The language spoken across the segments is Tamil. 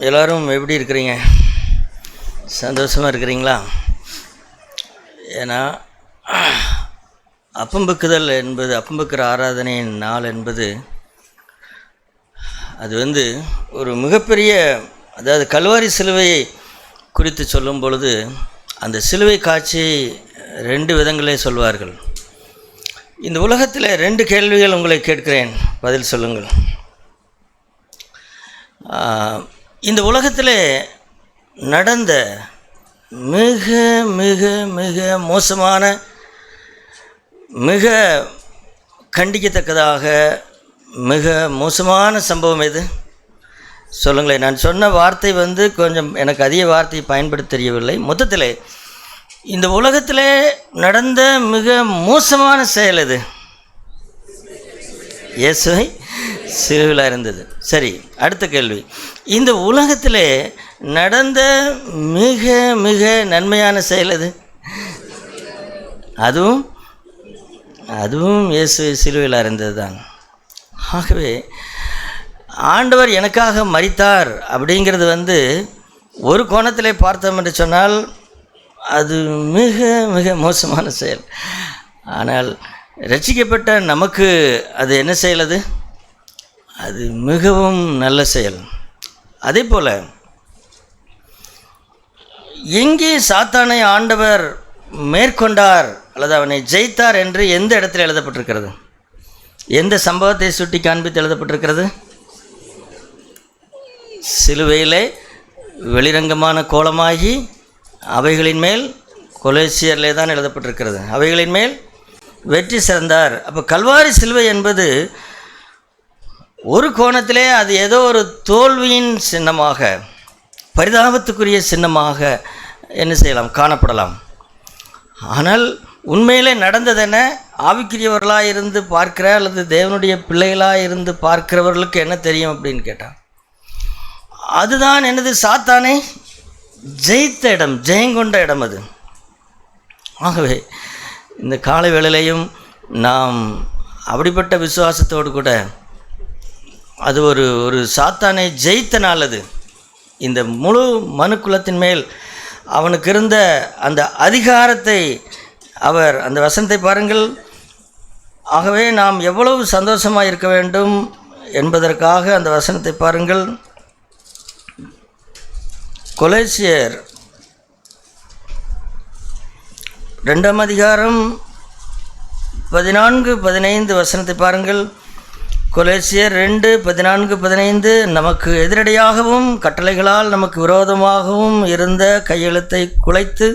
எல்லோரும் எப்படி இருக்கிறீங்க? சந்தோஷமாக இருக்கிறீங்களா? ஏன்னா அப்பம்புக்குதல் என்பது, அப்பம்புக்கிற ஆராதனையின் நாள் என்பது அது ஒரு மிகப்பெரிய, அதாவது கல்வாரி சிலுவையை குறித்து சொல்லும் பொழுது அந்த சிலுவை காட்சியை 2 விதங்களே சொல்வார்கள். இந்த உலகத்தில் 2 கேள்விகள் உங்களை கேட்கிறேன், பதில் சொல்லுங்கள். இந்த உலகத்தில் நடந்த மிக மிக மிக மோசமான, மிக கண்டிக்கத்தக்கதாக மிக மோசமான சம்பவம் எது? சொல்லுங்களேன். நான் சொன்ன வார்த்தை கொஞ்சம் எனக்கு அதிக வார்த்தையை பயன்படுத்த தெரியவில்லை. மொத்தத்தில் இந்த உலகத்தில் நடந்த மிக மோசமான செயல் எது? இயேசுவை சிலுவையில் இருந்தது. சரி, அடுத்த கேள்வி. இந்த உலகத்தில் நடந்த மிக மிக நன்மையான செயல் எது? அதுவும் இயேசு சிலுவையில் இருந்தது தான். ஆகவே ஆண்டவர் எனக்காக மரித்தார் அப்படிங்கிறது ஒரு கோணத்தில் பார்த்தோம் என்று சொன்னால் அது மிக மிக மோசமான செயல். ஆனால் ரட்சிக்கப்பட்ட நமக்கு அது என்ன செயல்? அது மிகவும் நல்ல செயல். அதே போல் எங்கே சாத்தானை ஆண்டவர் மேற்கொண்டார் அல்லது அவனை ஜெயித்தார் என்று எந்த இடத்தில் எழுதப்பட்டிருக்கிறது? எந்த சம்பவத்தை சுட்டி காண்பித்து எழுதப்பட்டிருக்கிறது? சிலுவையிலே வெளிரங்கமான கோலமாகி அவைகளின் மேல், கொலேசியரிலே தான் எழுதப்பட்டிருக்கிறது, அவைகளின் மேல் வெற்றி சிறந்தார். அப்போ கல்வாரி சிலுவை என்பது ஒரு கோணத்திலே அது ஏதோ ஒரு தோல்வியின் சின்னமாக, பரிதாபத்துக்குரிய சின்னமாக என்ன செய்யலாம், காணப்படலாம். ஆனால் உண்மையிலே நடந்ததென்ன? ஆவிக்குரியவர்களாக இருந்து பார்க்கிற அல்லது தேவனுடைய பிள்ளைகளாக இருந்து பார்க்கிறவர்களுக்கு என்ன தெரியும் அப்படின்னு கேட்டால், அதுதான் எனது சாத்தானை ஜெயித்த இடம், ஜெயங்கொண்ட இடம் அது. ஆகவே இந்த காலை வேளையிலையும் நாம் அப்படிப்பட்ட விசுவாசத்தோடு கூட, அது ஒரு சாத்தானை ஜெயித்த நாள் அது. இந்த முழு மனுக்குலத்தின் மேல் அவனுக்கு இருந்த அந்த அதிகாரத்தை அவர், அந்த வசனத்தை பாருங்கள். ஆகவே நாம் எவ்வளவு சந்தோஷமாக இருக்க வேண்டும் என்பதற்காக அந்த வசனத்தை பாருங்கள். கொலேசியர் 2ஆம் அதிகாரம் 14-15 வசனத்தை பாருங்கள். கொலேசியர் 2:14-15. நமக்கு எதிரடையாகவும் கட்டளைகளால் நமக்கு விரோதமாகவும் இருந்த கையெழுத்தை குலைத்து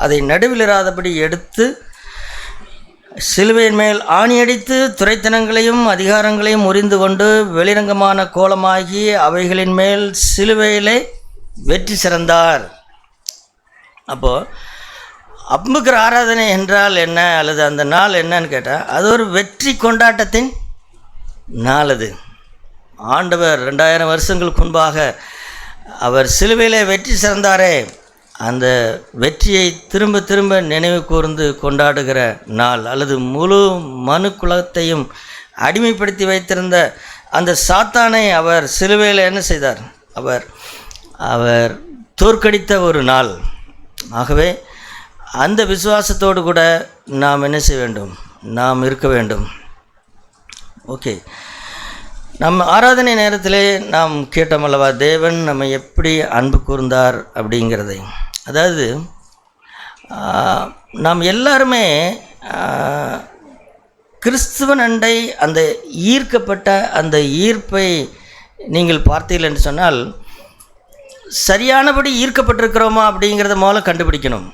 அதை நடுவிலிராதபடி எடுத்து சிலுவையின் மேல் ஆணியடித்து துரைத்தனங்களையும் அதிகாரங்களையும் முறிந்து கொண்டு வெளிரங்கமான கோலமாகி அவைகளின் மேல் சிலுவையிலே வெற்றி சிறந்தார். அப்போது அப்பம்புக்கிற ஆராதனை என்றால் என்ன, அல்லது அந்த நாள் என்னன்னு கேட்டால், அது ஒரு வெற்றி கொண்டாட்டத்தின் நாள். அது ஆண்டவர் 2000 வருஷங்களுக்கு முன்பாக அவர் சிலுவையிலே வெற்றி சிறந்தாரே, அந்த வெற்றியை திரும்ப திரும்ப நினைவு கூர்ந்து கொண்டாடுகிற நாள். அல்லது முழு மனு குலத்தையும் அடிமைப்படுத்தி வைத்திருந்த அந்த சாத்தானை அவர் சிலுவையில் என்ன செய்தார்? அவர் தோற்கடித்த ஒரு நாள். ஆகவே அந்த விசுவாசத்தோடு கூட நாம் என்ன செய்ய வேண்டும்? நாம் இருக்க வேண்டும். ஓகே, நம்ம ஆராதனை நேரத்திலே நாம் கேட்டோம் அல்லவா, தேவன் நம்ம எப்படி அன்பு கூர்ந்தார் அப்படிங்கிறதை. அதாவது நாம் எல்லாருமே கிறிஸ்துவன் அண்டை அந்த ஈர்க்கப்பட்ட அந்த ஈர்ப்பை நீங்கள் பார்த்தீர்கள் என்று சொன்னால், சரியானபடி ஈர்க்கப்பட்டிருக்கிறோமா அப்படிங்கிறத முதல்ல கண்டுபிடிக்கணும்.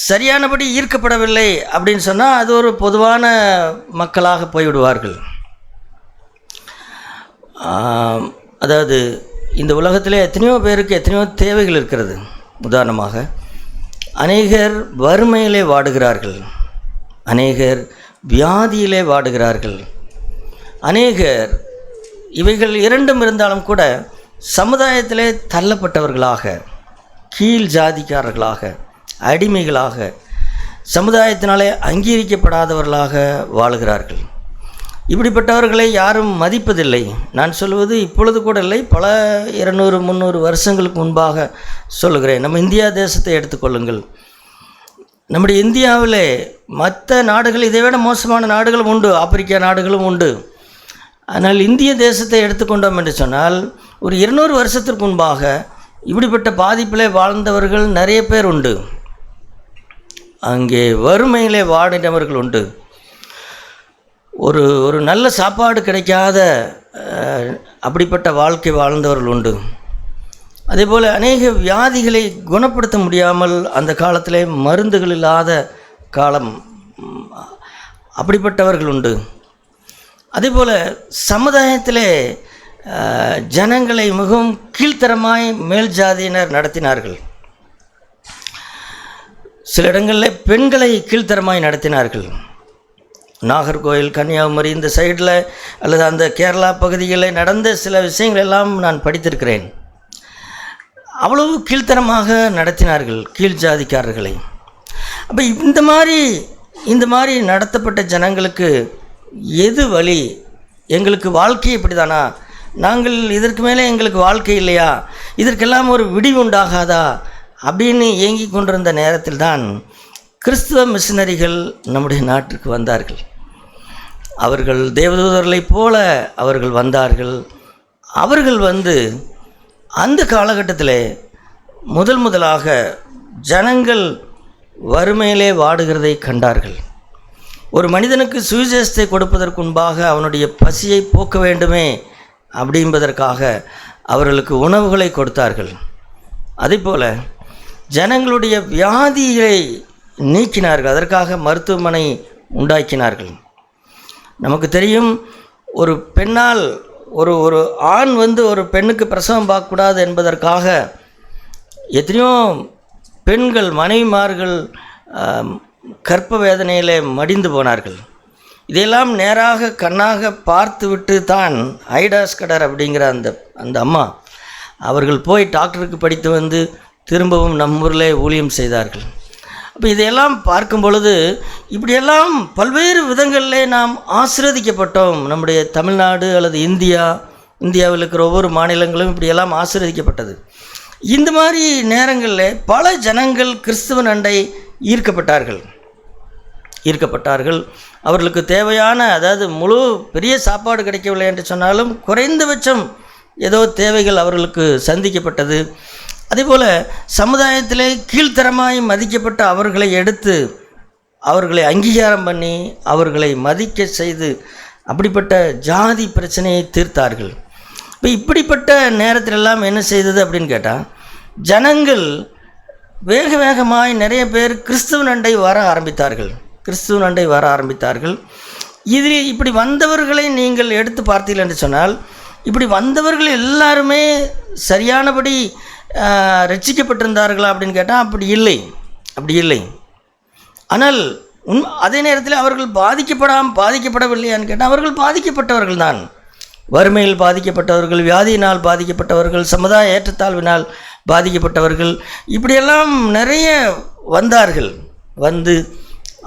சரியானபடி ஈர்க்கப்படவில்லை அப்படின்னு சொன்னால் அது ஒரு பொதுவான மக்களாக போய்விடுவார்கள். அதாவது இந்த உலகத்தில் எத்தனையோ பேருக்கு எத்தனையோ தேவைகள் இருக்கிறது. உதாரணமாக, அநேகர் வறுமையிலே வாடுகிறார்கள், அநேகர் வியாதியிலே வாடுகிறார்கள், அநேகர் இவைகள் 2ம் இருந்தாலும் கூட சமுதாயத்திலே தள்ளப்பட்டவர்களாக, கீழ் ஜாதிக்காரர்களாக, அடிமைகளாக, சமுதாயத்தினாலே அங்கீகரிக்கப்படாதவர்களாக வாழுகிறார்கள். இப்படிப்பட்டவர்களை யாரும் மதிப்பதில்லை. நான் சொல்வது இப்பொழுது கூட இல்லை, பல 200-300 வருஷங்களுக்கு முன்பாக சொல்லுகிறேன். நம்ம இந்தியா தேசத்தை எடுத்துக்கொள்ளுங்கள். நம்முடைய இந்தியாவிலே மற்ற நாடுகள் இதை விட மோசமான நாடுகளும் உண்டு, ஆப்பிரிக்கா நாடுகளும் உண்டு. ஆனால் இந்திய தேசத்தை எடுத்துக்கொண்டோம் என்று சொன்னால் ஒரு 200 வருஷத்திற்கு முன்பாக இப்படிப்பட்ட பாதிப்பிலே வாழ்ந்தவர்கள் நிறைய பேர் உண்டு. அங்கே வறுமையிலே வாடினவர்கள் உண்டு. ஒரு நல்ல சாப்பாடு கிடைக்காத அப்படிப்பட்ட வாழ்க்கை வாழ்ந்தவர்கள் உண்டு. அதேபோல் அநேக வியாதிகளை குணப்படுத்த முடியாமல் அந்த காலத்திலே மருந்துகள் இல்லாத காலம், அப்படிப்பட்டவர்கள் உண்டு. அதேபோல் சமுதாயத்திலே ஜனங்களை மிகவும் கீழ்த்தரமாய் மேல் ஜாதியினர் நடத்தினார்கள். சில இடங்களில் பெண்களை கீழ்த்தரமாய் நடத்தினார்கள். நாகர்கோவில், கன்னியாகுமரி இந்த சைடில் அல்லது அந்த கேரளா பகுதிகளில் நடந்த சில விஷயங்கள் எல்லாம் நான் படித்திருக்கிறேன். அவ்வளவு கீழ்த்தரமாக நடத்தினார்கள் கீழ் ஜாதிக்காரர்களை. அப்போ இந்த மாதிரி நடத்தப்பட்ட ஜனங்களுக்கு எது வழி? எங்களுக்கு வாழ்க்கை இப்படி தானா? நாங்கள் இதற்கு மேலே எங்களுக்கு வாழ்க்கை இல்லையா? இதற்கெல்லாம் ஒரு விடிவு உண்டாகாதா அப்படின்னு ஏங்கி கொண்டிருந்த நேரத்தில் தான் கிறிஸ்துவ மிஷனரிகள் நம்முடைய நாட்டிற்கு வந்தார்கள். அவர்கள் தேவதூதர்களைப் போல அவர்கள் வந்தார்கள். அவர்கள் வந்து அந்த காலகட்டத்தில் முதலாக ஜனங்கள் வறுமையிலே வாடுகிறதை கண்டார்கள். ஒரு மனிதனுக்கு சுவிசேஷத்தை கொடுப்பதற்கு முன்பாக அவனுடைய பசியை போக்க வேண்டுமே அப்படின்பதற்காக அவர்களுக்கு உணவுகளை கொடுத்தார்கள். அதேபோல் ஜனங்களுடைய வியாதிகளை நீக்கினார்கள். அதற்காக மருத்துவமனை உண்டாக்கினார்கள். நமக்கு தெரியும், ஒரு பெண்ணால் ஒரு ஆண் வந்து ஒரு பெண்ணுக்கு பிரசவம் பார்க்கக்கூடாது என்பதற்காக எத்தனையோ பெண்கள், மனைவிமார்கள் கர்ப்ப வேதனையில் மடிந்து போனார்கள். இதையெல்லாம் நேராக கண்ணாக பார்த்துவிட்டு தான் ஐடாஸ்கடர் அப்படிங்கிற அந்த அம்மா அவர்கள் போய் டாக்டருக்கு படித்து வந்து திரும்பவும் நம்ம ஊரில் ஊழியம் செய்தார்கள். அப்போ இதையெல்லாம் பார்க்கும் பொழுது இப்படியெல்லாம் பல்வேறு விதங்களிலே நாம் ஆசீர்வதிக்கப்பட்டோம். நம்முடைய தமிழ்நாடு அல்லது இந்தியாவில் இருக்கிற ஒவ்வொரு மாநிலங்களும் இப்படியெல்லாம் ஆசீர்வதிக்கப்பட்டது. இந்த மாதிரி நேரங்களில் பல ஜனங்கள் கிறிஸ்துவன் அண்டை ஈர்க்கப்பட்டார்கள். அவர்களுக்கு தேவையான, அதாவது முழு பெரிய சாப்பாடு கிடைக்கவில்லை என்று சொன்னாலும் குறைந்தபட்சம் ஏதோ தேவைகள் அவர்களுக்கு சந்திக்கப்பட்டது. அதேபோல் சமுதாயத்திலே கீழ்த்தரமாய் மதிக்கப்பட்ட அவர்களை எடுத்து அவர்களை அங்கீகாரம் பண்ணி அவர்களை மதிக்க செய்து அப்படிப்பட்ட ஜாதி பிரச்சனையை தீர்த்தார்கள். இப்போ இப்படிப்பட்ட நேரத்திலெல்லாம் என்ன செய்தது அப்படின்னு கேட்டால், ஜனங்கள் வேகமாய் நிறைய பேர் கிறிஸ்துவன் அண்டை வர ஆரம்பித்தார்கள். இதில் இப்படி வந்தவர்களை நீங்கள் எடுத்து பார்த்தீர்கள் என்று சொன்னால், இப்படி வந்தவர்கள் எல்லாருமே சரியானபடி ரட்சிக்கப்பட்டிருந்தார்களா அப்படின்னு கேட்டால் அப்படி இல்லை. ஆனால் அதே நேரத்தில் அவர்கள் பாதிக்கப்படவில்லையான்னு கேட்டால் அவர்கள் பாதிக்கப்பட்டவர்கள் தான். வறுமையில் பாதிக்கப்பட்டவர்கள், வியாதியினால் பாதிக்கப்பட்டவர்கள், சமுதாய ஏற்றத்தாழ்வினால் பாதிக்கப்பட்டவர்கள், இப்படியெல்லாம் நிறைய வந்தார்கள். வந்து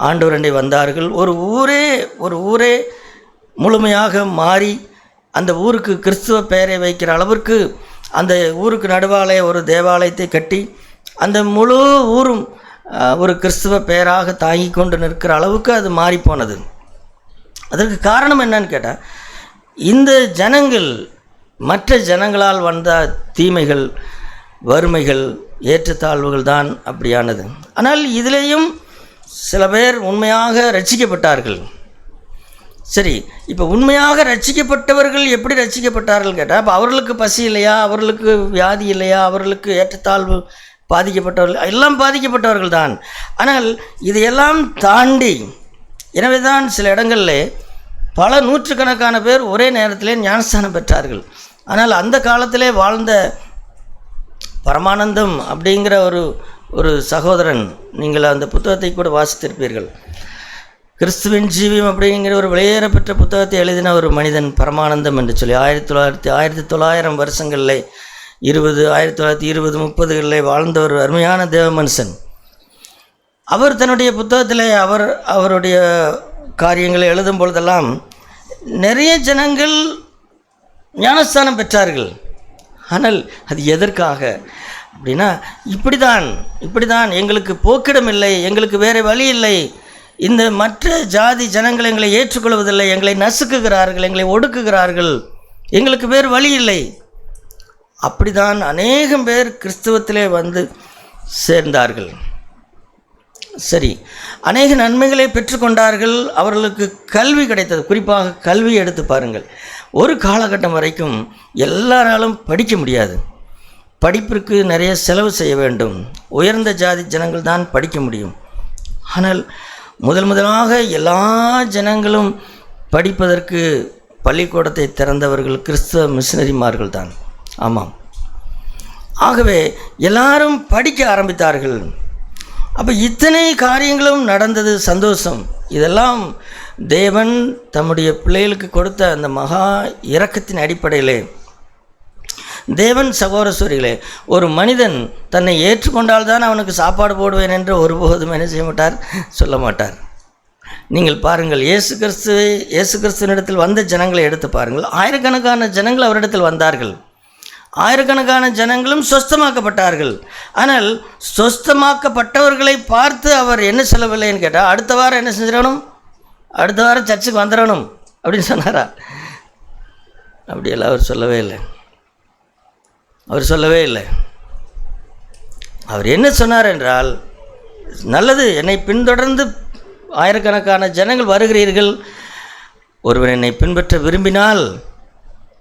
ஆண்டவரண்டை வந்தார்கள். ஒரு ஊரே முழுமையாக மாறி அந்த ஊருக்கு கிறிஸ்துவ பெயரை வைக்கிற அளவிற்கு அந்த ஊருக்கு நடுவாலே ஒரு தேவாலயத்தை கட்டி அந்த முழு ஊரும் ஒரு கிறிஸ்துவ பெயராக தாங்கி கொண்டு நிற்கிற அளவுக்கு அது மாறிப்போனது. அதற்கு காரணம் என்னன்னு கேட்டால், இந்த ஜனங்கள் மற்ற ஜனங்களால் வந்த தீமைகள், வறுமைகள், ஏற்றத்தாழ்வுகள் தான் அப்படியானது. ஆனால் இதிலேயும் சில பேர் உண்மையாக ரட்சிக்கப்பட்டார்கள். சரி, இப்போ உண்மையாக ரட்சிக்கப்பட்டவர்கள் எப்படி ரட்சிக்கப்பட்டார்கள் கேட்டால், இப்போ அவர்களுக்கு பசி இல்லையா, அவர்களுக்கு வியாதி இல்லையா, அவர்களுக்கு ஏற்றத்தாழ்வு பாதிக்கப்பட்டவர்கள் எல்லாம் பாதிக்கப்பட்டவர்கள் தான். ஆனால் இதையெல்லாம் தாண்டி, எனவே தான் சில இடங்களில் பல நூற்றுக்கணக்கான பேர் ஒரே நேரத்திலே ஞானஸ்தானம் பெற்றார்கள். ஆனால் அந்த காலத்திலே வாழ்ந்த பரமானந்தம் அப்படிங்கிற ஒரு சகோதரன், நீங்கள் அந்த புத்தகத்தை கூட வாசித்திருப்பீர்கள். கிறிஸ்துவின் ஜீவியம் அப்படிங்கிற ஒரு வெளியேற பெற்ற புத்தகத்தை எழுதின ஒரு மனிதன் பரமானந்தம் என்று சொல்லி 1900 வருஷங்களில் 1920-30களில் வாழ்ந்த ஒரு அருமையான தேவ மனுஷன். அவர் தன்னுடைய புத்தகத்தில் அவருடைய காரியங்களை எழுதும் பொழுதெல்லாம் நிறைய ஜனங்கள் ஞானஸ்தானம் பெற்றார்கள். ஆனால் அது எதற்காக அப்படின்னா, இப்படி தான் எங்களுக்கு போக்கிடம் இல்லை, எங்களுக்கு வேறு வழி இல்லை, இந்த மற்ற ஜாதி ஜனங்கள் எங்களை ஏற்றுக்கொள்வதில்லை, எங்களை நசுக்குகிறார்கள், எங்களை ஒடுக்குகிறார்கள், எங்களுக்கு வேறு வழி இல்லை. அப்படிதான் அநேகம் பேர் கிறிஸ்தவத்திலே வந்து சேர்ந்தார்கள். சரி, அநேக நன்மைகளை பெற்றுக்கொண்டார்கள், அவர்களுக்கு கல்வி கிடைத்தது. குறிப்பாக கல்வி எடுத்து பாருங்கள். ஒரு காலகட்டம் வரைக்கும் எல்லாராலும் படிக்க முடியாது. படிப்பிற்கு நிறைய செலவு செய்ய வேண்டும். உயர்ந்த ஜாதி ஜனங்கள் தான் படிக்க முடியும். ஆனால் முதலாக எல்லா ஜனங்களும் படிப்பதற்கு பள்ளிக்கூடத்தை திறந்தவர்கள் கிறிஸ்தவ மிஷனரிமார்கள் தான். ஆமாம். ஆகவே எல்லாரும் படிக்க ஆரம்பித்தார்கள். அப்போ இத்தனை காரியங்களும் நடந்தது, சந்தோஷம். இதெல்லாம் தேவன் தம்முடைய பிள்ளைகளுக்கு கொடுத்த அந்த மகா இரக்கத்தின் அடிப்படையிலே. தேவன் சகோதரர்களே, ஒரு மனிதன் தன்னை ஏற்றுக்கொண்டால்தான் அவனுக்கு சாப்பாடு போடுவேன் என்று ஒருபோதும் என்ன செய்ய மாட்டார், சொல்ல மாட்டார். நீங்கள் பாருங்கள், இயேசு கிறிஸ்துவனிடத்தில் வந்த ஜனங்களை எடுத்து பாருங்கள். ஆயிரக்கணக்கான ஜனங்கள் அவரிடத்தில் வந்தார்கள். ஆயிரக்கணக்கான ஜனங்களும் சொஸ்தமாக்கப்பட்டார்கள். ஆனால் சொஸ்தமாக்கப்பட்டவர்களை பார்த்து அவர் என்ன சொல்லவில்லைன்னு கேட்டால், அடுத்த வாரம் என்ன செஞ்சிடணும், அடுத்த வாரம் சர்ச்சுக்கு வந்துடணும் அப்படின்னு சொன்னாரா? அப்படியெல்லாம் அவர் சொல்லவே இல்லை. அவர் என்ன சொன்னார் என்றால், நல்லது, என்னை பின்தொடர்ந்து ஆயிரக்கணக்கான ஜனங்கள் வருகிறீர்கள், ஒருவன் என்னை பின்பற்ற விரும்பினால்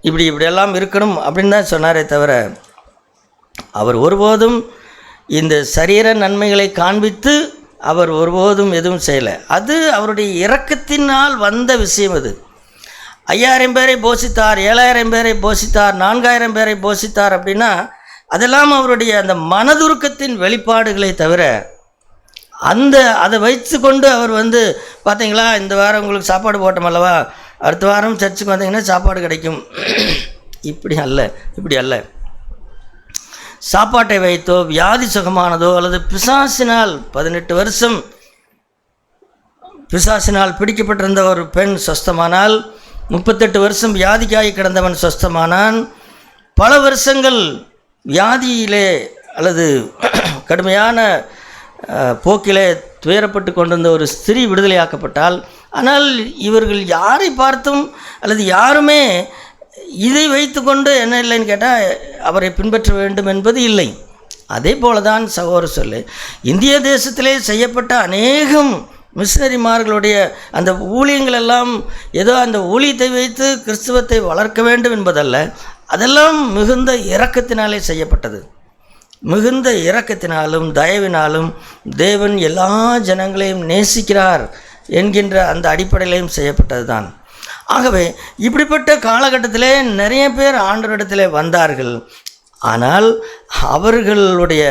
இப்படியெல்லாம் இருக்கணும் அப்படின்னு தான் சொன்னாரே தவிர, அவர் ஒருபோதும் இந்த சரீர நன்மைகளை காண்பித்து அவர் ஒருபோதும் எதுவும் செய்யலை. அது அவருடைய இரக்கத்தினால் வந்த விஷயம். அது 5000 பேரை போஷித்தார், 7000 பேரை போஷித்தார், 4000 பேரை போஷித்தார் அப்படின்னா அதெல்லாம் அவருடைய அந்த மனதுருக்கத்தின் வெளிப்பாடுகளை தவிர, அதை வைத்து கொண்டு அவர் வந்து பார்த்தீங்களா, இந்த வாரம் உங்களுக்கு சாப்பாடு போட்டோம் அல்லவா, அடுத்த வாரம் சர்ச்சுக்கு வந்தீங்கன்னா சாப்பாடு கிடைக்கும், இப்படி அல்ல. சாப்பாட்டை வைத்தோ, வியாதி சுகமானதோ, அல்லது பிசாசினால் 18 வருஷம் பிசாசினால் பிடிக்கப்பட்டிருந்த ஒரு பெண் சொஸ்தமானால், 38 வருஷம் வியாதிக்காய் கிடந்தவன் சொஸ்தமானான், பல வருஷங்கள் வியாதியிலே அல்லது கடுமையான போக்கிலே துயரப்பட்டு கொண்டிருந்த ஒரு ஸ்திரீ விடுதலையாக்கப்பட்டால். ஆனால் இவர்கள் யாரை பார்த்தும் அல்லது யாருமே இதை வைத்து கொண்டு என்ன இல்லைன்னு கேட்டால் அவரை பின்பற்ற வேண்டும் என்பது இல்லை. அதே போல தான் சகோதரர்களே, இந்திய தேசத்திலே செய்யப்பட்ட அநேகம் மிஷனரிமார்களுடைய அந்த ஊழியங்கள் எல்லாம் ஏதோ அந்த ஊழியத்தை வைத்து கிறிஸ்துவத்தை வளர்க்க வேண்டும் என்பதல்ல. அதெல்லாம் மிகுந்த இரக்கத்தினாலே செய்யப்பட்டது. மிகுந்த இரக்கத்தினாலும் தயவினாலும் தேவன் எல்லா ஜனங்களையும் நேசிக்கிறார் என்கின்ற அந்த அடிப்படையிலையும் செய்யப்பட்டது தான். ஆகவே இப்படிப்பட்ட காலகட்டத்திலே நிறைய பேர் ஆண்டவரிடத்திலே வந்தார்கள். ஆனால் அவர்களுடைய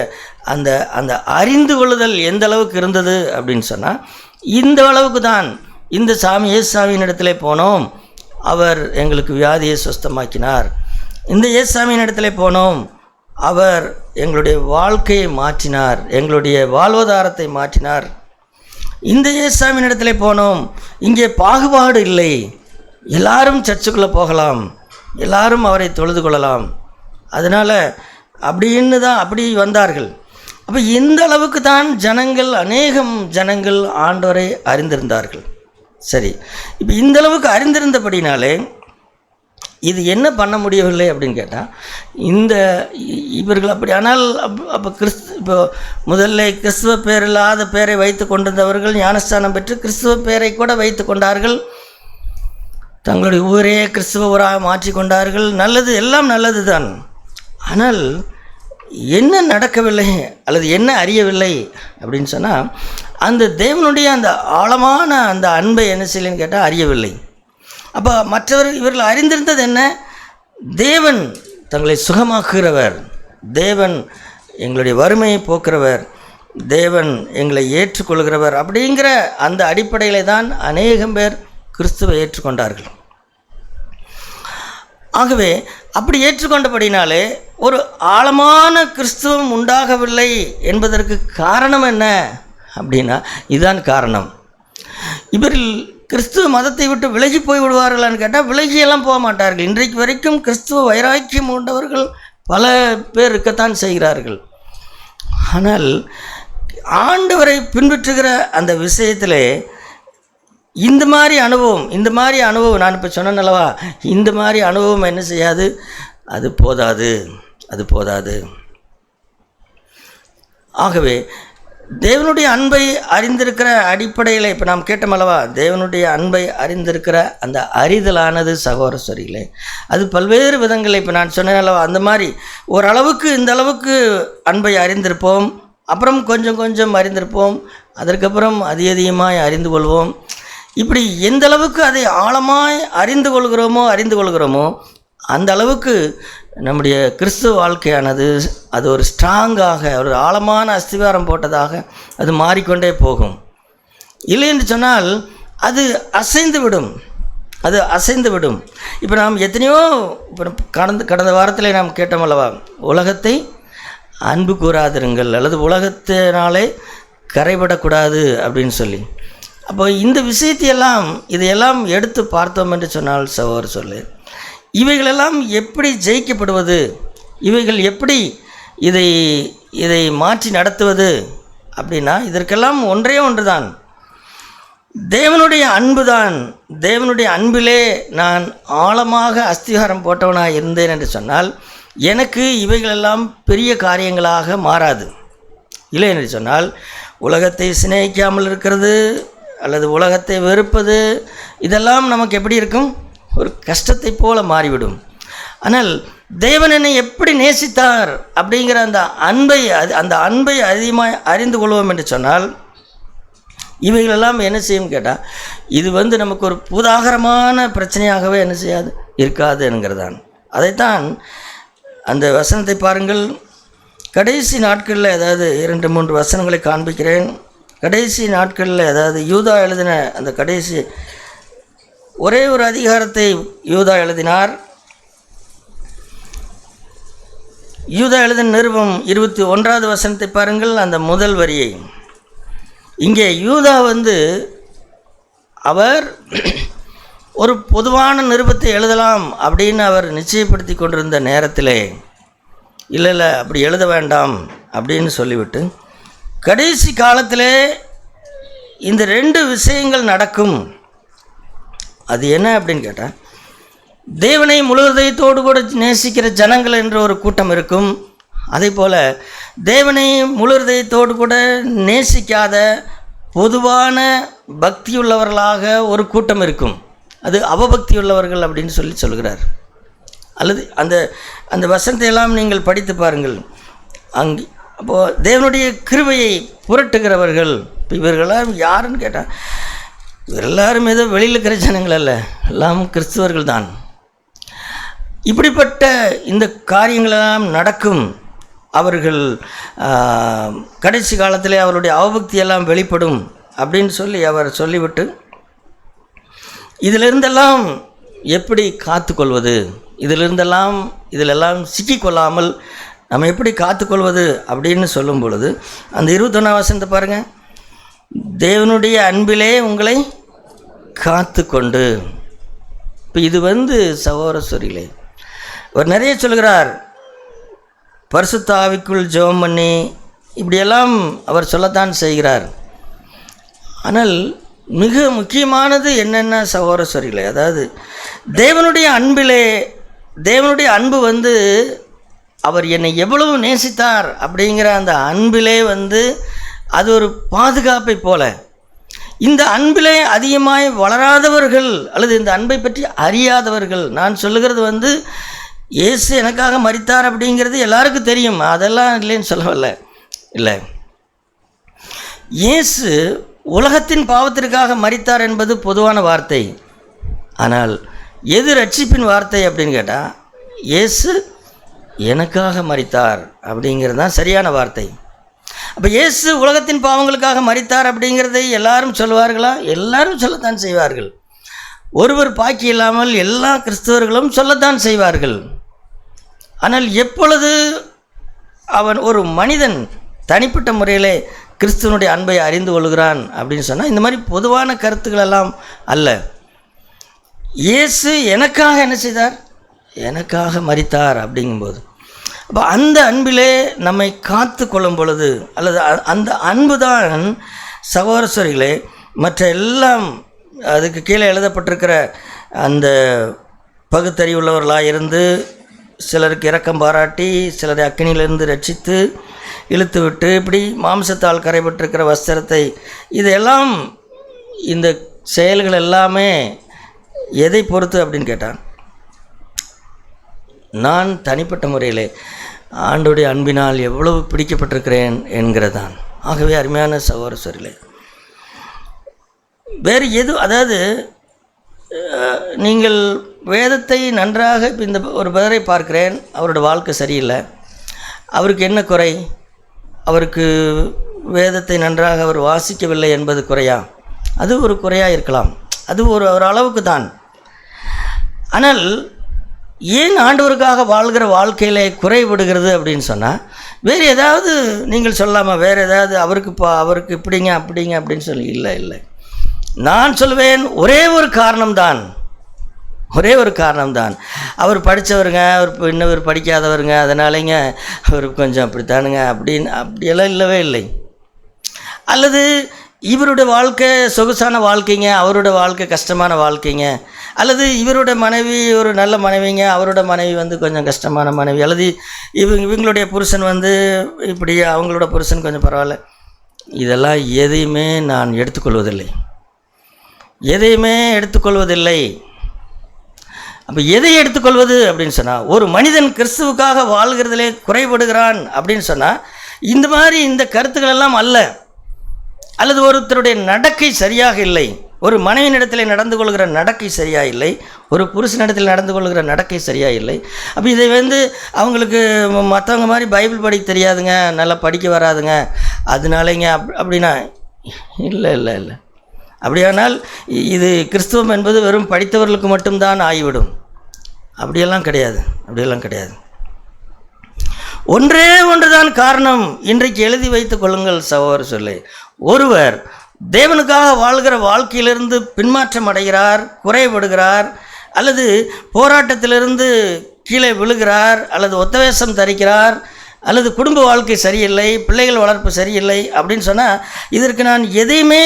அந்த அந்த அறிந்து கொள்ளுதல் எந்த அளவுக்கு இருந்தது அப்படின்னு சொன்னால், இந்த அளவுக்கு தான். இந்த இயேசுவின் இடத்திலே போனோம், அவர் எங்களுக்கு வியாதியை சுஸ்தமாக்கினார். இந்த இயேசுவின் இடத்திலே போனோம், அவர் எங்களுடைய வாழ்க்கையை மாற்றினார், எங்களுடைய வாழ்வாதாரத்தை மாற்றினார். இந்த இயேசுவின் இடத்திலே போனோம், இங்கே பாகுபாடு இல்லை, எல்லாரும் சர்ச்சுக்குள்ளே போகலாம், எல்லாரும் அவரை தொழுது கொள்ளலாம். அதனால் அப்படி வந்தார்கள். அப்போ இந்த அளவுக்கு தான் அநேகம் ஜனங்கள் ஆண்டவரை அறிந்திருந்தார்கள். சரி, இப்போ இந்த அளவுக்கு அறிந்திருந்தபடினாலே இது என்ன பண்ண முடியவில்லை அப்படின்னு கேட்டால், இவர்கள் அப்படி. ஆனால் இப்போ முதல்ல கிறிஸ்துவ பேர் இல்லாத பேரை வைத்து கொண்டிருந்தவர்கள் ஞானஸ்தானம் பெற்று கிறிஸ்துவ பேரை கூட வைத்து கொண்டார்கள். தங்களுடைய ஊரே கிறிஸ்துவ ஊராக மாற்றி கொண்டார்கள். நல்லது, எல்லாம் நல்லது தான். ஆனால் என்ன நடக்கவில்லை அல்லது என்ன அறியவில்லை அப்படின்னு சொன்னால், அந்த தேவனுடைய அந்த ஆழமான அந்த அன்பை என்ன செய்யலைன்னு கேட்டால் அறியவில்லை. அப்போ இவர்கள் அறிந்திருந்தது என்ன? தேவன் தங்களை சுகமாக்குகிறவர், தேவன் எங்களுடைய வறுமையை போக்குறவர், தேவன் எங்களை ஏற்றுக்கொள்கிறவர் அப்படிங்கிற அந்த அடிப்படையில் தான் அநேகம் பேர் கிறிஸ்துவை ஏற்றுக்கொண்டார்கள். ஆகவே அப்படி ஏற்றுக்கொண்டபடினாலே ஒரு ஆழமான கிறிஸ்துவம் உண்டாகவில்லை என்பதற்கு காரணம் என்ன அப்படின்னா, இதுதான் காரணம். இவர்கள் கிறிஸ்துவ மதத்தை விட்டு விலகி போய் விடுவார்களான்னு கேட்டால் விலகியெல்லாம் போக மாட்டார்கள். இன்றைக்கு வரைக்கும் கிறிஸ்துவ வைராக்கியம் கொண்டவர்கள் பல பேர் இருக்கத்தான் செய்கிறார்கள். ஆனால் ஆண்டவரை பின்பற்றுகிற அந்த விஷயத்தில் இந்த மாதிரி அனுபவம் நான் இப்போ சொன்னேன்லவா, இந்த மாதிரி அனுபவம் என்ன செய்யாது, அது போதாது. ஆகவே தேவனுடைய அன்பை அறிந்திருக்கிற அடிப்படையில் இப்போ நாம் கேட்டோமல்லவா, தேவனுடைய அன்பை அறிந்திருக்கிற அந்த அறிதலானது சகோதரர்களே, அது பல்வேறு விதங்கள். இப்போ நான் சொன்னேன்லவா, அந்த மாதிரி ஓரளவுக்கு இந்த அளவுக்கு அன்பை அறிந்திருப்போம், அப்புறம் கொஞ்சம் அறிந்திருப்போம், அதற்கப்புறம் அதிகமாய் அறிந்து கொள்வோம். இப்படி எந்த அளவுக்கு அதை ஆழமாய் அறிந்து கொள்கிறோமோ அந்த அளவுக்கு நம்முடைய கிறிஸ்துவ வாழ்க்கையானது அது ஒரு ஸ்ட்ராங்காக, ஒரு ஆழமான அஸ்திவாரம் போட்டதாக அது மாறிக்கொண்டே போகும். இல்லை என்று சொன்னால் அது அசைந்து விடும். இப்போ நாம் எத்தனையோ கடந்த வாரத்தில் நாம் கேட்டோம் அல்லவா, உலகத்தை அன்பு கூறாதிருங்கள் அல்லது உலகத்தினாலே கரைபடக்கூடாது அப்படின்னு சொல்லி. அப்போ இந்த இதையெல்லாம் எடுத்து பார்த்தோம் என்று சொன்னால் சகோதரர்களே, இவைகளெல்லாம் எப்படி ஜெயிக்கப்படுவது, இவைகள் எப்படி இதை மாற்றி நடத்துவது அப்படின்னா, இதற்கெல்லாம் ஒன்று தான், தேவனுடைய அன்பு தான். தேவனுடைய அன்பிலே நான் ஆழமாக அஸ்திகாரம் போட்டவனாக இருந்தேன் என்று சொன்னால் எனக்கு இவைகளெல்லாம் பெரிய காரியங்களாக மாறாது. இல்லை என்று சொன்னால் உலகத்தை சிநேகிக்காமல் இருக்கிறது அல்லது உலகத்தை வெறுப்பது, இதெல்லாம் நமக்கு எப்படி இருக்கும், ஒரு கஷ்டத்தை போல மாறிவிடும். ஆனால் தேவன் என்னை எப்படி நேசித்தார் அப்படிங்கிற அந்த அன்பை அதிகமாக அறிந்து கொள்வோம் என்று சொன்னால் இவைகளெல்லாம் என்ன செய்யும் கேட்டால், இது நமக்கு ஒரு பூதாகரமான பிரச்சனையாகவே என்ன செய்யாது, இருக்காது என்கிறதான். அதைத்தான் அந்த வசனத்தை பாருங்கள். கடைசி நாட்களில், அதாவது 2-3 வசனங்களை காண்பிக்கிறேன். கடைசி நாட்களில், அதாவது யூதா எழுதின அந்த கடைசி ஒரே ஒரு அதிகாரத்தை யூதா எழுதினார். யூதா எழுதின நிருபம் 21வது வசனத்தை பாருங்கள், அந்த முதல் வரியை. இங்கே யூதா அவர் ஒரு பொதுவான நிருபத்தை எழுதலாம் அப்படின்னு அவர் நிச்சயப்படுத்தி கொண்டிருந்த நேரத்தில், இல்லை அப்படி எழுத வேண்டாம் அப்படின்னு சொல்லிவிட்டு, கடைசி காலத்தில் இந்த 2 விஷயங்கள் நடக்கும். அது என்ன அப்படின்னு கேட்டால், தேவனை முழு இதயத்தோடு கூட நேசிக்கிற ஜனங்கள் என்ற ஒரு கூட்டம் இருக்கும். அதே போல் தேவனை முழு இதயத்தோடு கூட நேசிக்காத பொதுவான பக்தியுள்ளவர்களாக ஒரு கூட்டம் இருக்கும். அது அவபக்தியுள்ளவர்கள் அப்படின்னு சொல்கிறார். அல்லது அந்த வசனத்தை எல்லாம் நீங்கள் படித்து பாருங்கள். அப்போது தேவனுடைய கிருபையை புரட்டுகிறவர்கள். இப்போ இவர்களெல்லாம் யாருன்னு கேட்டால், இவர் எல்லாரும் ஏதோ வெளியில் இருக்கிற ஜனங்கள் அல்ல, எல்லாம் கிறிஸ்துவர்கள் தான். இப்படிப்பட்ட இந்த காரியங்களெல்லாம் நடக்கும். அவர்கள் கடைசி காலத்திலே அவருடைய அவபக்தியெல்லாம் வெளிப்படும் அப்படின்னு சொல்லி அவர் சொல்லிவிட்டு, இதிலிருந்தெல்லாம் எப்படி காத்துக்கொள்வது, இதிலெல்லாம் சிக்கிக்கொள்ளாமல் நம்ம எப்படி காத்துக்கொள்வது அப்படின்னு சொல்லும் பொழுது, அந்த 21ஆம் வசனத்தை பாருங்கள். தேவனுடைய அன்பிலே உங்களை காத்து கொண்டு. இப்போ இது சகோதரர்களே, அவர் நிறைய சொல்கிறார். பரிசுத்த ஆவிக்குள் ஜெபம் பண்ணி இப்படியெல்லாம் அவர் சொல்லத்தான் செய்கிறார். ஆனால் மிக முக்கியமானது என்னென்ன சகோதரர்களே, அதாவது தேவனுடைய அன்பு அவர் என்னை எவ்வளவு நேசித்தார் அப்படிங்கிற அந்த அன்பிலே அது ஒரு பாதுகாப்பை போல. இந்த அன்பிலே அதிகமாய் வளராதவர்கள் அல்லது இந்த அன்பை பற்றி அறியாதவர்கள், நான் சொல்லுகிறது இயேசு எனக்காக மரித்தார் அப்படிங்கிறது எல்லாருக்கும் தெரியும், அதெல்லாம் இல்லைன்னு சொல்லவில்ல. இல்லை, இயேசு உலகத்தின் பாவத்திற்காக மரித்தார் என்பது பொதுவான வார்த்தை. ஆனால் எது ரட்சிப்பின் வார்த்தை அப்படின்னு கேட்டால், இயேசு எனக்காக மரித்தார் அப்படிங்கிறது தான் சரியான வார்த்தை. அப்போ இயேசு உலகத்தின் பாவங்களுக்காக மரித்தார் அப்படிங்கிறதை எல்லாரும் சொல்வார்களா? எல்லாரும் சொல்லத்தான் செய்வார்கள். ஒருவர் பாக்கி இல்லாமல் எல்லா கிறிஸ்தவர்களும் சொல்லத்தான் செய்வார்கள். ஆனால் எப்பொழுது ஒரு மனிதன் தனிப்பட்ட முறையில் கிறிஸ்துவனுடைய அன்பை அறிந்து கொள்கிறான் அப்படின்னு சொன்னால் இந்த மாதிரி பொதுவான கருத்துக்கள் எல்லாம் அல்ல. இயேசு எனக்காக என்ன செய்தார்? எனக்காக மரித்தார் அப்படிங்கும்போது, அப்போ அந்த அன்பிலே நம்மை காத்து கொள்ளும் பொழுது, அல்லது அந்த அன்பு தான் சகோதரர்களே மற்ற எல்லாம் அதுக்கு கீழே எழுதப்பட்டிருக்கிற அந்த பகுத்தறிவுள்ளவர்களாக இருந்து சிலருக்கு இரக்கம் பாராட்டி சிலரை அக்கினியிலிருந்து ரட்சித்து இழுத்து விட்டு இப்படி மாம்சத்தால் கரைபட்டிருக்கிற வஸ்திரத்தை, இதையெல்லாம் இந்த செயல்கள் எல்லாமே எதை பொறுத்து அப்படின்னு கேட்டான், நான் தனிப்பட்ட முறையிலே ஆண்டோடைய அன்பினால் எவ்வளவு பிடிக்கப்பட்டிருக்கிறேன் என்கிறதான். ஆகவே அருமையான சகோதரர்களே, வேறு எது, அதாவது நீங்கள் வேதத்தை நன்றாக இப்போ இந்த ஒரு பேரை பார்க்கிறேன், அவரோட வாழ்க்கை சரியில்லை, அவருக்கு என்ன குறை? அவருக்கு வேதத்தை நன்றாக அவர் வாசிக்கவில்லை என்பது குறையா? அது ஒரு குறையாக இருக்கலாம், அது ஒரு அளவுக்கு தான். ஆனால் ஏன் ஆண்டவருக்காக வாழ்கிற வாழ்க்கையில் குறைபடுகிறது அப்படின்னு சொன்னால், வேறு ஏதாவது நீங்கள் சொல்லாமா? வேறு ஏதாவது அவருக்கு இப்படிங்க அப்படிங்க அப்படின்னு சொல்லி இல்லை. நான் சொல்வேன், ஒரே ஒரு காரணம்தான். அவர் படித்தவருங்க, அவர் இன்னவர் படிக்காதவருங்க, அதனாலங்க அவருக்கு கொஞ்சம் அப்படித்தானுங்க அப்படின்னு அப்படியெல்லாம் இல்லவே இல்லை. அல்லது இவருடைய வாழ்க்கை சொகுசான வாழ்க்கைங்க, அவரோட வாழ்க்கை கஷ்டமான வாழ்க்கைங்க, அல்லது இவரோட மனைவி ஒரு நல்ல மனைவிங்க, அவரோட மனைவி கொஞ்சம் கஷ்டமான மனைவி, அல்லது இவங்களுடைய புருஷன் இப்படி, அவங்களோட புருஷன் கொஞ்சம் பரவாயில்ல. இதெல்லாம் எதையுமே நான் எடுத்துக்கொள்வதில்லை. அப்போ எதை எடுத்துக்கொள்வது அப்படின்னு சொன்னால், ஒரு மனிதன் கிறிஸ்துவுக்காக வாழ்கிறதிலே குறைபடுகிறான் அப்படின்னு சொன்னால் இந்த மாதிரி இந்த கருத்துக்கள் எல்லாம் அல்ல. அல்லது ஒருத்தருடைய நடக்கை சரியாக இல்லை, ஒரு மனைவியினிடத்தில் நடந்து கொள்கிற நடக்கை சரியாக இல்லை, ஒரு புருஷனிடத்தில் நடந்து கொள்கிற நடக்கை சரியாக இல்லை. அப்போ இதை அவங்களுக்கு மற்றவங்க மாதிரி பைபிள் படிக்க தெரியாதுங்க, நல்லா படிக்க வராதுங்க, அதனாலங்க அப்படின்னா இல்லை. அப்படியானால் இது கிறிஸ்துவம் என்பது வெறும் படித்தவர்களுக்கு மட்டும்தான் ஆகிவிடும். அப்படியெல்லாம் கிடையாது. ஒன்றே ஒன்றுதான் காரணம். இன்றைக்கு எழுதி வைத்துக் கொள்ளுங்கள் சகோதரர்களே, ஒருவர் தேவனுக்காக வாழ்கிற வாழ்க்கையிலிருந்து பின்மாற்றம் அடைகிறார், குறைபடுகிறார், அல்லது போராட்டத்திலிருந்து கீழே விழுகிறார், அல்லது ஒத்தவேசம் தரிக்கிறார், அல்லது குடும்ப வாழ்க்கை சரியில்லை, பிள்ளைகள் வளர்ப்பு சரியில்லை அப்படின்னு சொன்னால், இதற்கு நான் எதையுமே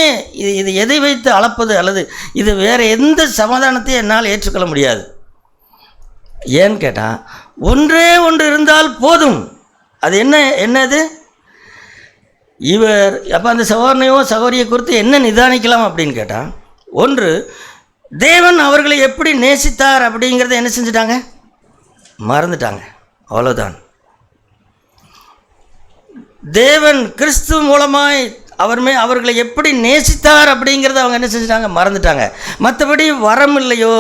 இது எதை வைத்து அளப்பது, அல்லது இது வேறு எந்த சமாதானத்தையும் என்னால் ஏற்றுக்கொள்ள முடியாது. ஏன்னு கேட்டால், ஒன்றே ஒன்று இருந்தால் போதும். அது என்னது? இவர் அப்போ அந்த சகோதரனையோ சகோதரியை குறித்து என்ன நிதானிக்கலாம் அப்படின்னு கேட்டால், ஒன்று, தேவன் அவர்களை எப்படி நேசித்தார் அப்படிங்கிறத என்ன செஞ்சிட்டாங்க? மறந்துட்டாங்க. அவ்வளோதான். தேவன் கிறிஸ்து மூலமாய் அவர்களை எப்படி நேசித்தார் அப்படிங்கிறத அவங்க என்ன செஞ்சிட்டாங்க? மறந்துட்டாங்க. மற்றபடி வரம் இல்லையோ,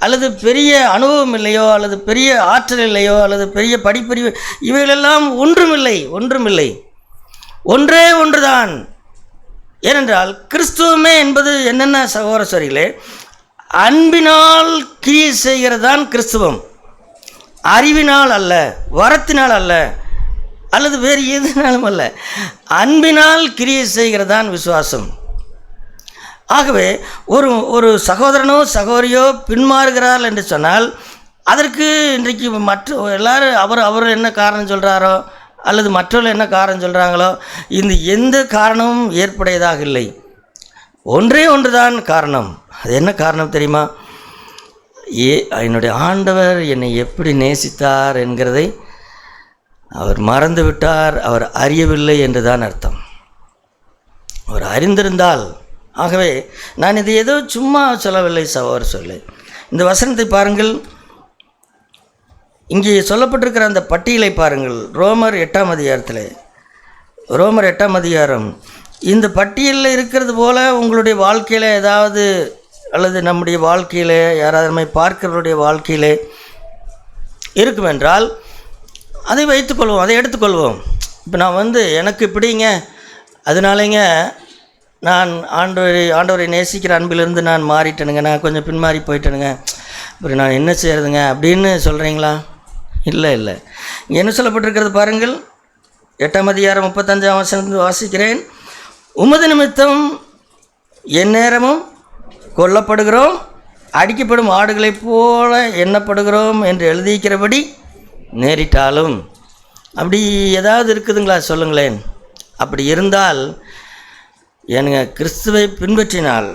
அல்லது பெரிய அனுபவம் இல்லையோ, அல்லது பெரிய ஆற்றல் இல்லையோ, அல்லது பெரிய படிப்பறிவு, இவைகளெல்லாம் ஒன்றுமில்லை. ஒன்றே ஒன்றுதான். ஏனென்றால் கிறிஸ்துவமே என்பது என்னென்ன சகோதரர்களே, அன்பினால் கிரியை செய்கிறதான் கிறிஸ்துவம். அறிவினால் அல்ல, வரத்தினால் அல்ல, அல்லது வேறு எதுனாலும் அல்ல, அன்பினால் கிரியை செய்கிறதான் விசுவாசம். ஆகவே ஒரு சகோதரனோ சகோதரியோ பின்மாறுகிறார்கள் என்று சொன்னால், அதற்கு இன்றைக்கு மற்ற எல்லாரும் அவர் என்ன காரணம் சொல்கிறாரோ, அல்லது மற்றவர்கள் என்ன காரணம் சொல்கிறாங்களோ, இந்த எந்த காரணமும் ஏற்புடையதாக இல்லை. ஒன்றே ஒன்றுதான் காரணம். அது என்ன காரணம் தெரியுமா? என்னுடைய ஆண்டவர் என்னை எப்படி நேசித்தார் என்கிறதை அவர் மறந்து விட்டார், அவர் அறியவில்லை என்றுதான் அர்த்தம். அவர் அறிந்திருந்தால், ஆகவே நான் இது ஏதோ சும்மா சொல்லவில்லை சகோதரர்களே. இந்த வசனத்தை பாருங்கள், இங்கே சொல்லப்பட்டிருக்கிற அந்த பட்டியலை பாருங்கள். ரோமர் 8 அதிகாரம். இந்த பட்டியலில் இருக்கிறது போல் உங்களுடைய வாழ்க்கையில் ஏதாவது, அல்லது நம்முடைய வாழ்க்கையில் யாராவது நம்மை பார்க்கிறவருடைய வாழ்க்கையில் இருக்குமென்றால் அதை வைத்துக்கொள்வோம், அதை எடுத்துக்கொள்வோம். இப்போ நான் எனக்கு இப்படிங்க, அதனாலங்க நான் ஆண்டவரை நேசிக்கிற அன்பிலிருந்து நான் மாறிட்டேனுங்க, நான் கொஞ்சம் பின்மாறி போயிட்டேனுங்க, அப்புறம் நான் என்ன செய்கிறதுங்க அப்படின்னு சொல்கிறீங்களா? இல்லை. இங்கே என்ன சொல்லப்பட்டிருக்கிறது பாருங்கள். 8 அதிகாரம் 35 வசனத்தில் வாசிக்கிறேன். உமது நிமித்தம் எந்நேரமும் கொல்லப்படுகிறோம், அடிக்கப்படும் ஆடுகளைப் போல எண்ணப்படுகிறோம் என்று எழுதியிருக்கிறபடி நேரிட்டாலும். அப்படி ஏதாவது இருக்குதுங்களா சொல்லுங்களேன். அப்படி இருந்தால் எனக்கு கிறிஸ்துவை பின்பற்றினால்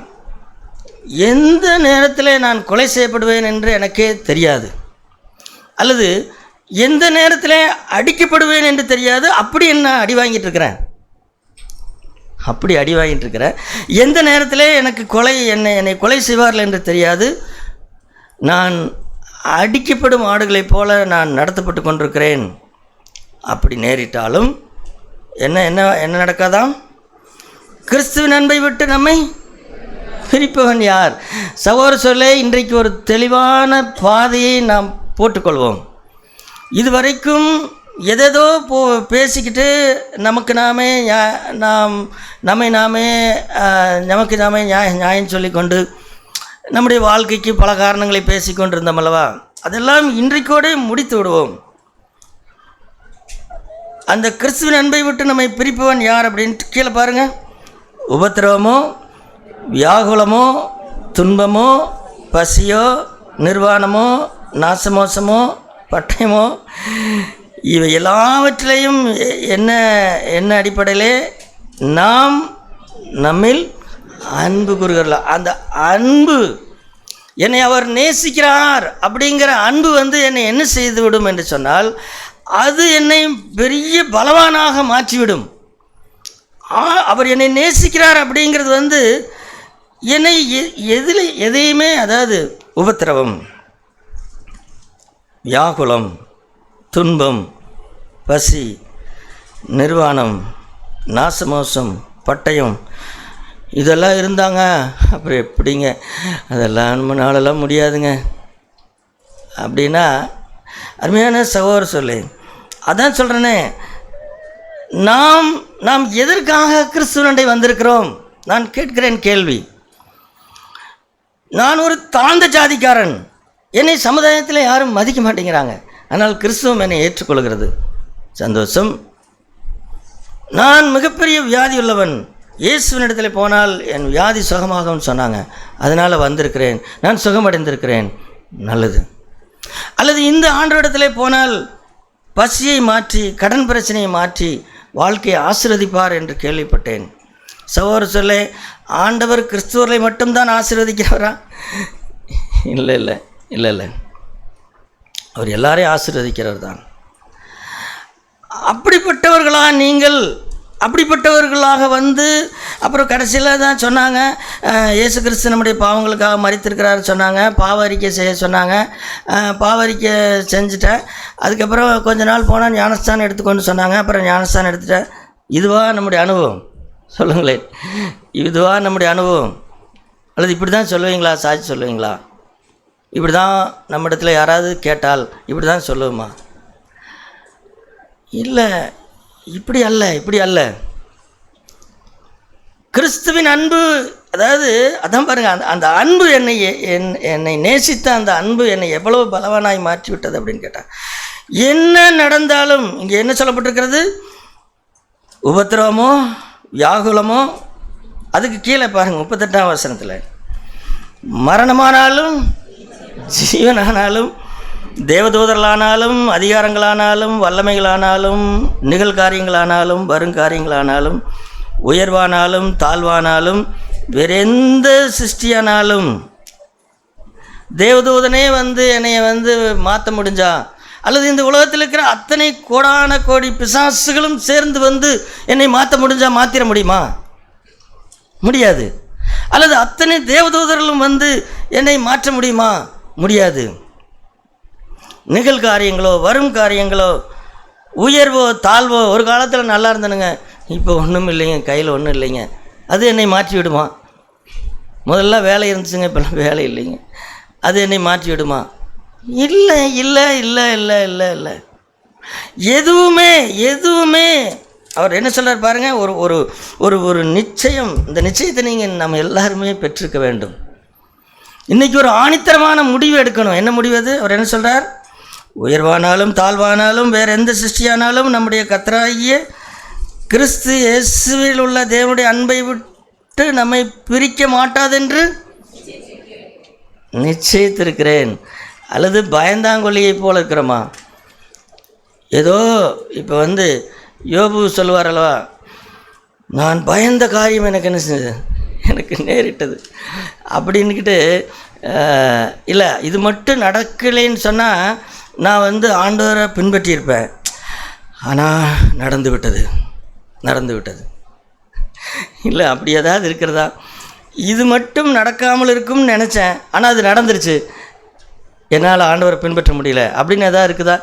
எந்த நேரத்தில் நான் கொலை செய்யப்படுவேன் என்று எனக்கே தெரியாது, அல்லது எந்த நேரத்தில் அடிக்கப்படுவேன் என்று தெரியாது. அப்படி என்ன அடி வாங்கிட்டு இருக்கிறேன், எந்த நேரத்தில் எனக்கு என்னை கொலை செய்வார்கள் என்று தெரியாது. நான் அடிக்கப்படும் ஆடுகளைப் போல நான் நடத்தப்பட்டு கொண்டிருக்கிறேன். அப்படி நேரிட்டாலும் என்ன என்ன என்ன நடக்காதாம்? கிறிஸ்துவின் அன்பை விட்டு நம்மை பிரிப்பவன் யார்? சகோதர சொல்லே, இன்றைக்கு ஒரு தெளிவான பாதையை நாம் போட்டுக்கொள்வோம். இதுவரைக்கும் எதேதோ பேசிக்கிட்டு நமக்கு நாமே நியாயம் சொல்லிக்கொண்டு நம்முடைய வாழ்க்கைக்கு பல காரணங்களை பேசிக்கொண்டு இருந்தோம் அல்லவா? அதெல்லாம் இன்றைக்கோடு முடித்து விடுவோம். அந்த கிறிஸ்துவின் அன்பை விட்டு நம்மை பிரிப்பவன் யார் அப்படின்ட்டு கீழே பாருங்கள். உபத்திரவமோ, வியாகுலமோ, துன்பமோ, பசியோ, நிர்வாணமோ, நாசமோசமோ, பட்டயமோ, இவை எல்லாவற்றிலையும் என்ன அடிப்படையிலே நாம் நம்மில் அன்பு கூறுகிறோம். அந்த அன்பு, என்னை அவர் நேசிக்கிறார் அப்படிங்கிற அன்பு என்னை என்ன செய்து விடும் என்று சொன்னால், அது என்னை பெரிய பலவானாக மாற்றிவிடும். அவர் என்னை நேசிக்கிறார் அப்படிங்கிறது என்னை எதையுமே, அதாவது உபத்திரவம், வியாகுலம், துன்பம், பசி, நிர்வாணம், நாசமோசம், பட்டயம், இதெல்லாம் இருந்தாங்க. அப்புறம் எப்படிங்க அதெல்லாம் நம்மளாலெல்லாம் முடியாதுங்க அப்படின்னா, அருமையான சகோதர சொல்லு, அதான் சொல்கிறேனே, நாம் எதற்காக கிறிஸ்துவண்டை வந்திருக்கிறோம்? நான் கேட்கிறேன் கேள்வி. நான் ஒரு தாழ்ந்த ஜாதிக்காரன், என்னை சமுதாயத்தில் யாரும் மதிக்க மாட்டேங்கிறாங்க, ஆனால் கிறிஸ்துவம் என்னை ஏற்றுக்கொள்கிறது, சந்தோஷம். நான் மிகப்பெரிய வியாதி உள்ளவன், இயேசுவினிடத்தில் போனால் என் வியாதி சுகமாகும்னு சொன்னாங்க, அதனால் வந்திருக்கிறேன், நான் சுகமடைந்திருக்கிறேன், நல்லது. அல்லது இந்த ஆண்டவரிடத்தில் போனால் பசியை மாற்றி, கடன் பிரச்சனையை மாற்றி வாழ்க்கையை ஆசீர்வதிப்பார் என்று கேள்விப்பட்டேன். சகோதர சொல்லே, ஆண்டவர் கிறிஸ்துவர்களை மட்டும்தான் ஆசீர்வதிக்கிறவரா? இல்லை, அவர் எல்லாரையும் ஆசீர்வதிக்கிறவர் தான். அப்படிப்பட்டவர்களா நீங்கள்? அப்படிப்பட்டவர்களாக அப்புறம் கடைசியில் தான் சொன்னாங்க, இயேசு கிறிஸ்து நம்முடைய பாவங்களுக்காக மரித்திருக்கிறார் சொன்னாங்க, பாவ அறிக்கை செய்ய சொன்னாங்க. பாவ அறிக்கை செஞ்சுட்டேன். அதுக்கப்புறம் கொஞ்ச நாள் போனால் ஞானஸ்தானம் எடுத்துக்கொண்டு சொன்னாங்க. அப்புறம் ஞானஸ்தானம் எடுத்துட்டேன். இதுவா நம்முடைய அனுபவம்? சொல்லுங்களேன், இதுவா நம்முடைய அனுபவம்? அல்லது இப்படி தான் சொல்லுவீங்களா? சாட்சி சொல்லுவீங்களா? இப்படி தான் நம்ம இடத்துல யாராவது கேட்டால் இப்படி தான் சொல்லுவோமா? இல்லை, இப்படி அல்ல. கிறிஸ்துவின் அன்பு, அதாவது அதான் பாருங்கள், அந்த அன்பு என்னை நேசித்த அந்த அன்பு என்னை எவ்வளவு பலவானாய் மாற்றிவிட்டது அப்படின்னு கேட்டால், என்ன நடந்தாலும் இங்கே என்ன சொல்லப்பட்டிருக்கிறது? உபத்திரவமோ, வியாகுலமோ, அதுக்கு கீழே பாருங்கள் 38ஆம் வசனத்தில், மரணமானாலும் ஜீவனானாலும் தேவதூதர்களானாலும் அதிகாரங்களானாலும் வல்லமைகளானாலும் நிகழ்காரியங்களானாலும் வருங்காரியங்களானாலும் உயர்வானாலும் தாழ்வானாலும் வேறெந்த சிருஷ்டியானாலும், தேவதூதனே என்னைய மாற்ற முடிஞ்சா, அல்லது இந்த உலகத்தில் இருக்கிற அத்தனை கோடான கோடி பிசாசுகளும் சேர்ந்து என்னை மாற்ற முடிஞ்சா மாற்றிட முடியுமா? முடியாது. அல்லது அத்தனை தேவதூதர்களும் என்னை மாற்ற முடியுமா? முடியாது. நிகழ்காரியங்களோ வரும் காரியங்களோ உயர்வோ தாழ்வோ, ஒரு காலத்தில் நல்லா இருந்தனுங்க, இப்போ ஒன்றும் இல்லைங்க, கையில் ஒன்றும் இல்லைங்க, அது என்னை மாற்றி விடுமா? முதல்ல வேலை இருந்துச்சுங்க, இப்போல்லாம் வேலை இல்லைங்க, அது என்னை மாற்றி விடுமா? இல்லை. எதுவுமே அவர் என்ன சொல்கிறார் பாருங்கள், ஒரு ஒரு ஒரு நிச்சயம். இந்த நிச்சயத்தை நீங்கள் நம்ம எல்லாருமே பெற்றிருக்க வேண்டும். இன்றைக்கி ஒரு ஆணித்தரமான முடிவு எடுக்கணும். என்ன முடிவு அது? அவர் என்ன சொல்கிறார்? உயர்வானாலும் தாழ்வானாலும் வேறு எந்த சிருஷ்டியானாலும் நம்முடைய கர்த்தராகிய கிறிஸ்து இயேசுவில் உள்ள தேவனுடைய அன்பை விட்டு நம்மை பிரிக்க மாட்டாதென்று நிச்சயித்திருக்கிறேன். அல்லது பயந்தாங்கொல்லியை போல இருக்கிறோமா? ஏதோ இப்போ யோபு சொல்லுவார் அல்லவா, நான் பயந்த காரியம் எனக்கு என்ன செஞ்சது, எனக்கு நேரிட்டது அப்படின்னுக்கிட்டு, இல்லை இது மட்டும் நடக்கலைன்னு சொன்னால் நான் ஆண்டவரை பின்பற்றியிருப்பேன். ஆனால் நடந்து விட்டது. இல்லை அப்படி ஏதாவது இருக்கிறதா? இது மட்டும் நடக்காமல் இருக்கும்னு நினச்சேன், ஆனால் அது நடந்துருச்சு, என்னால் ஆண்டவரை பின்பற்ற முடியல அப்படின்னு எதாவது இருக்குதா?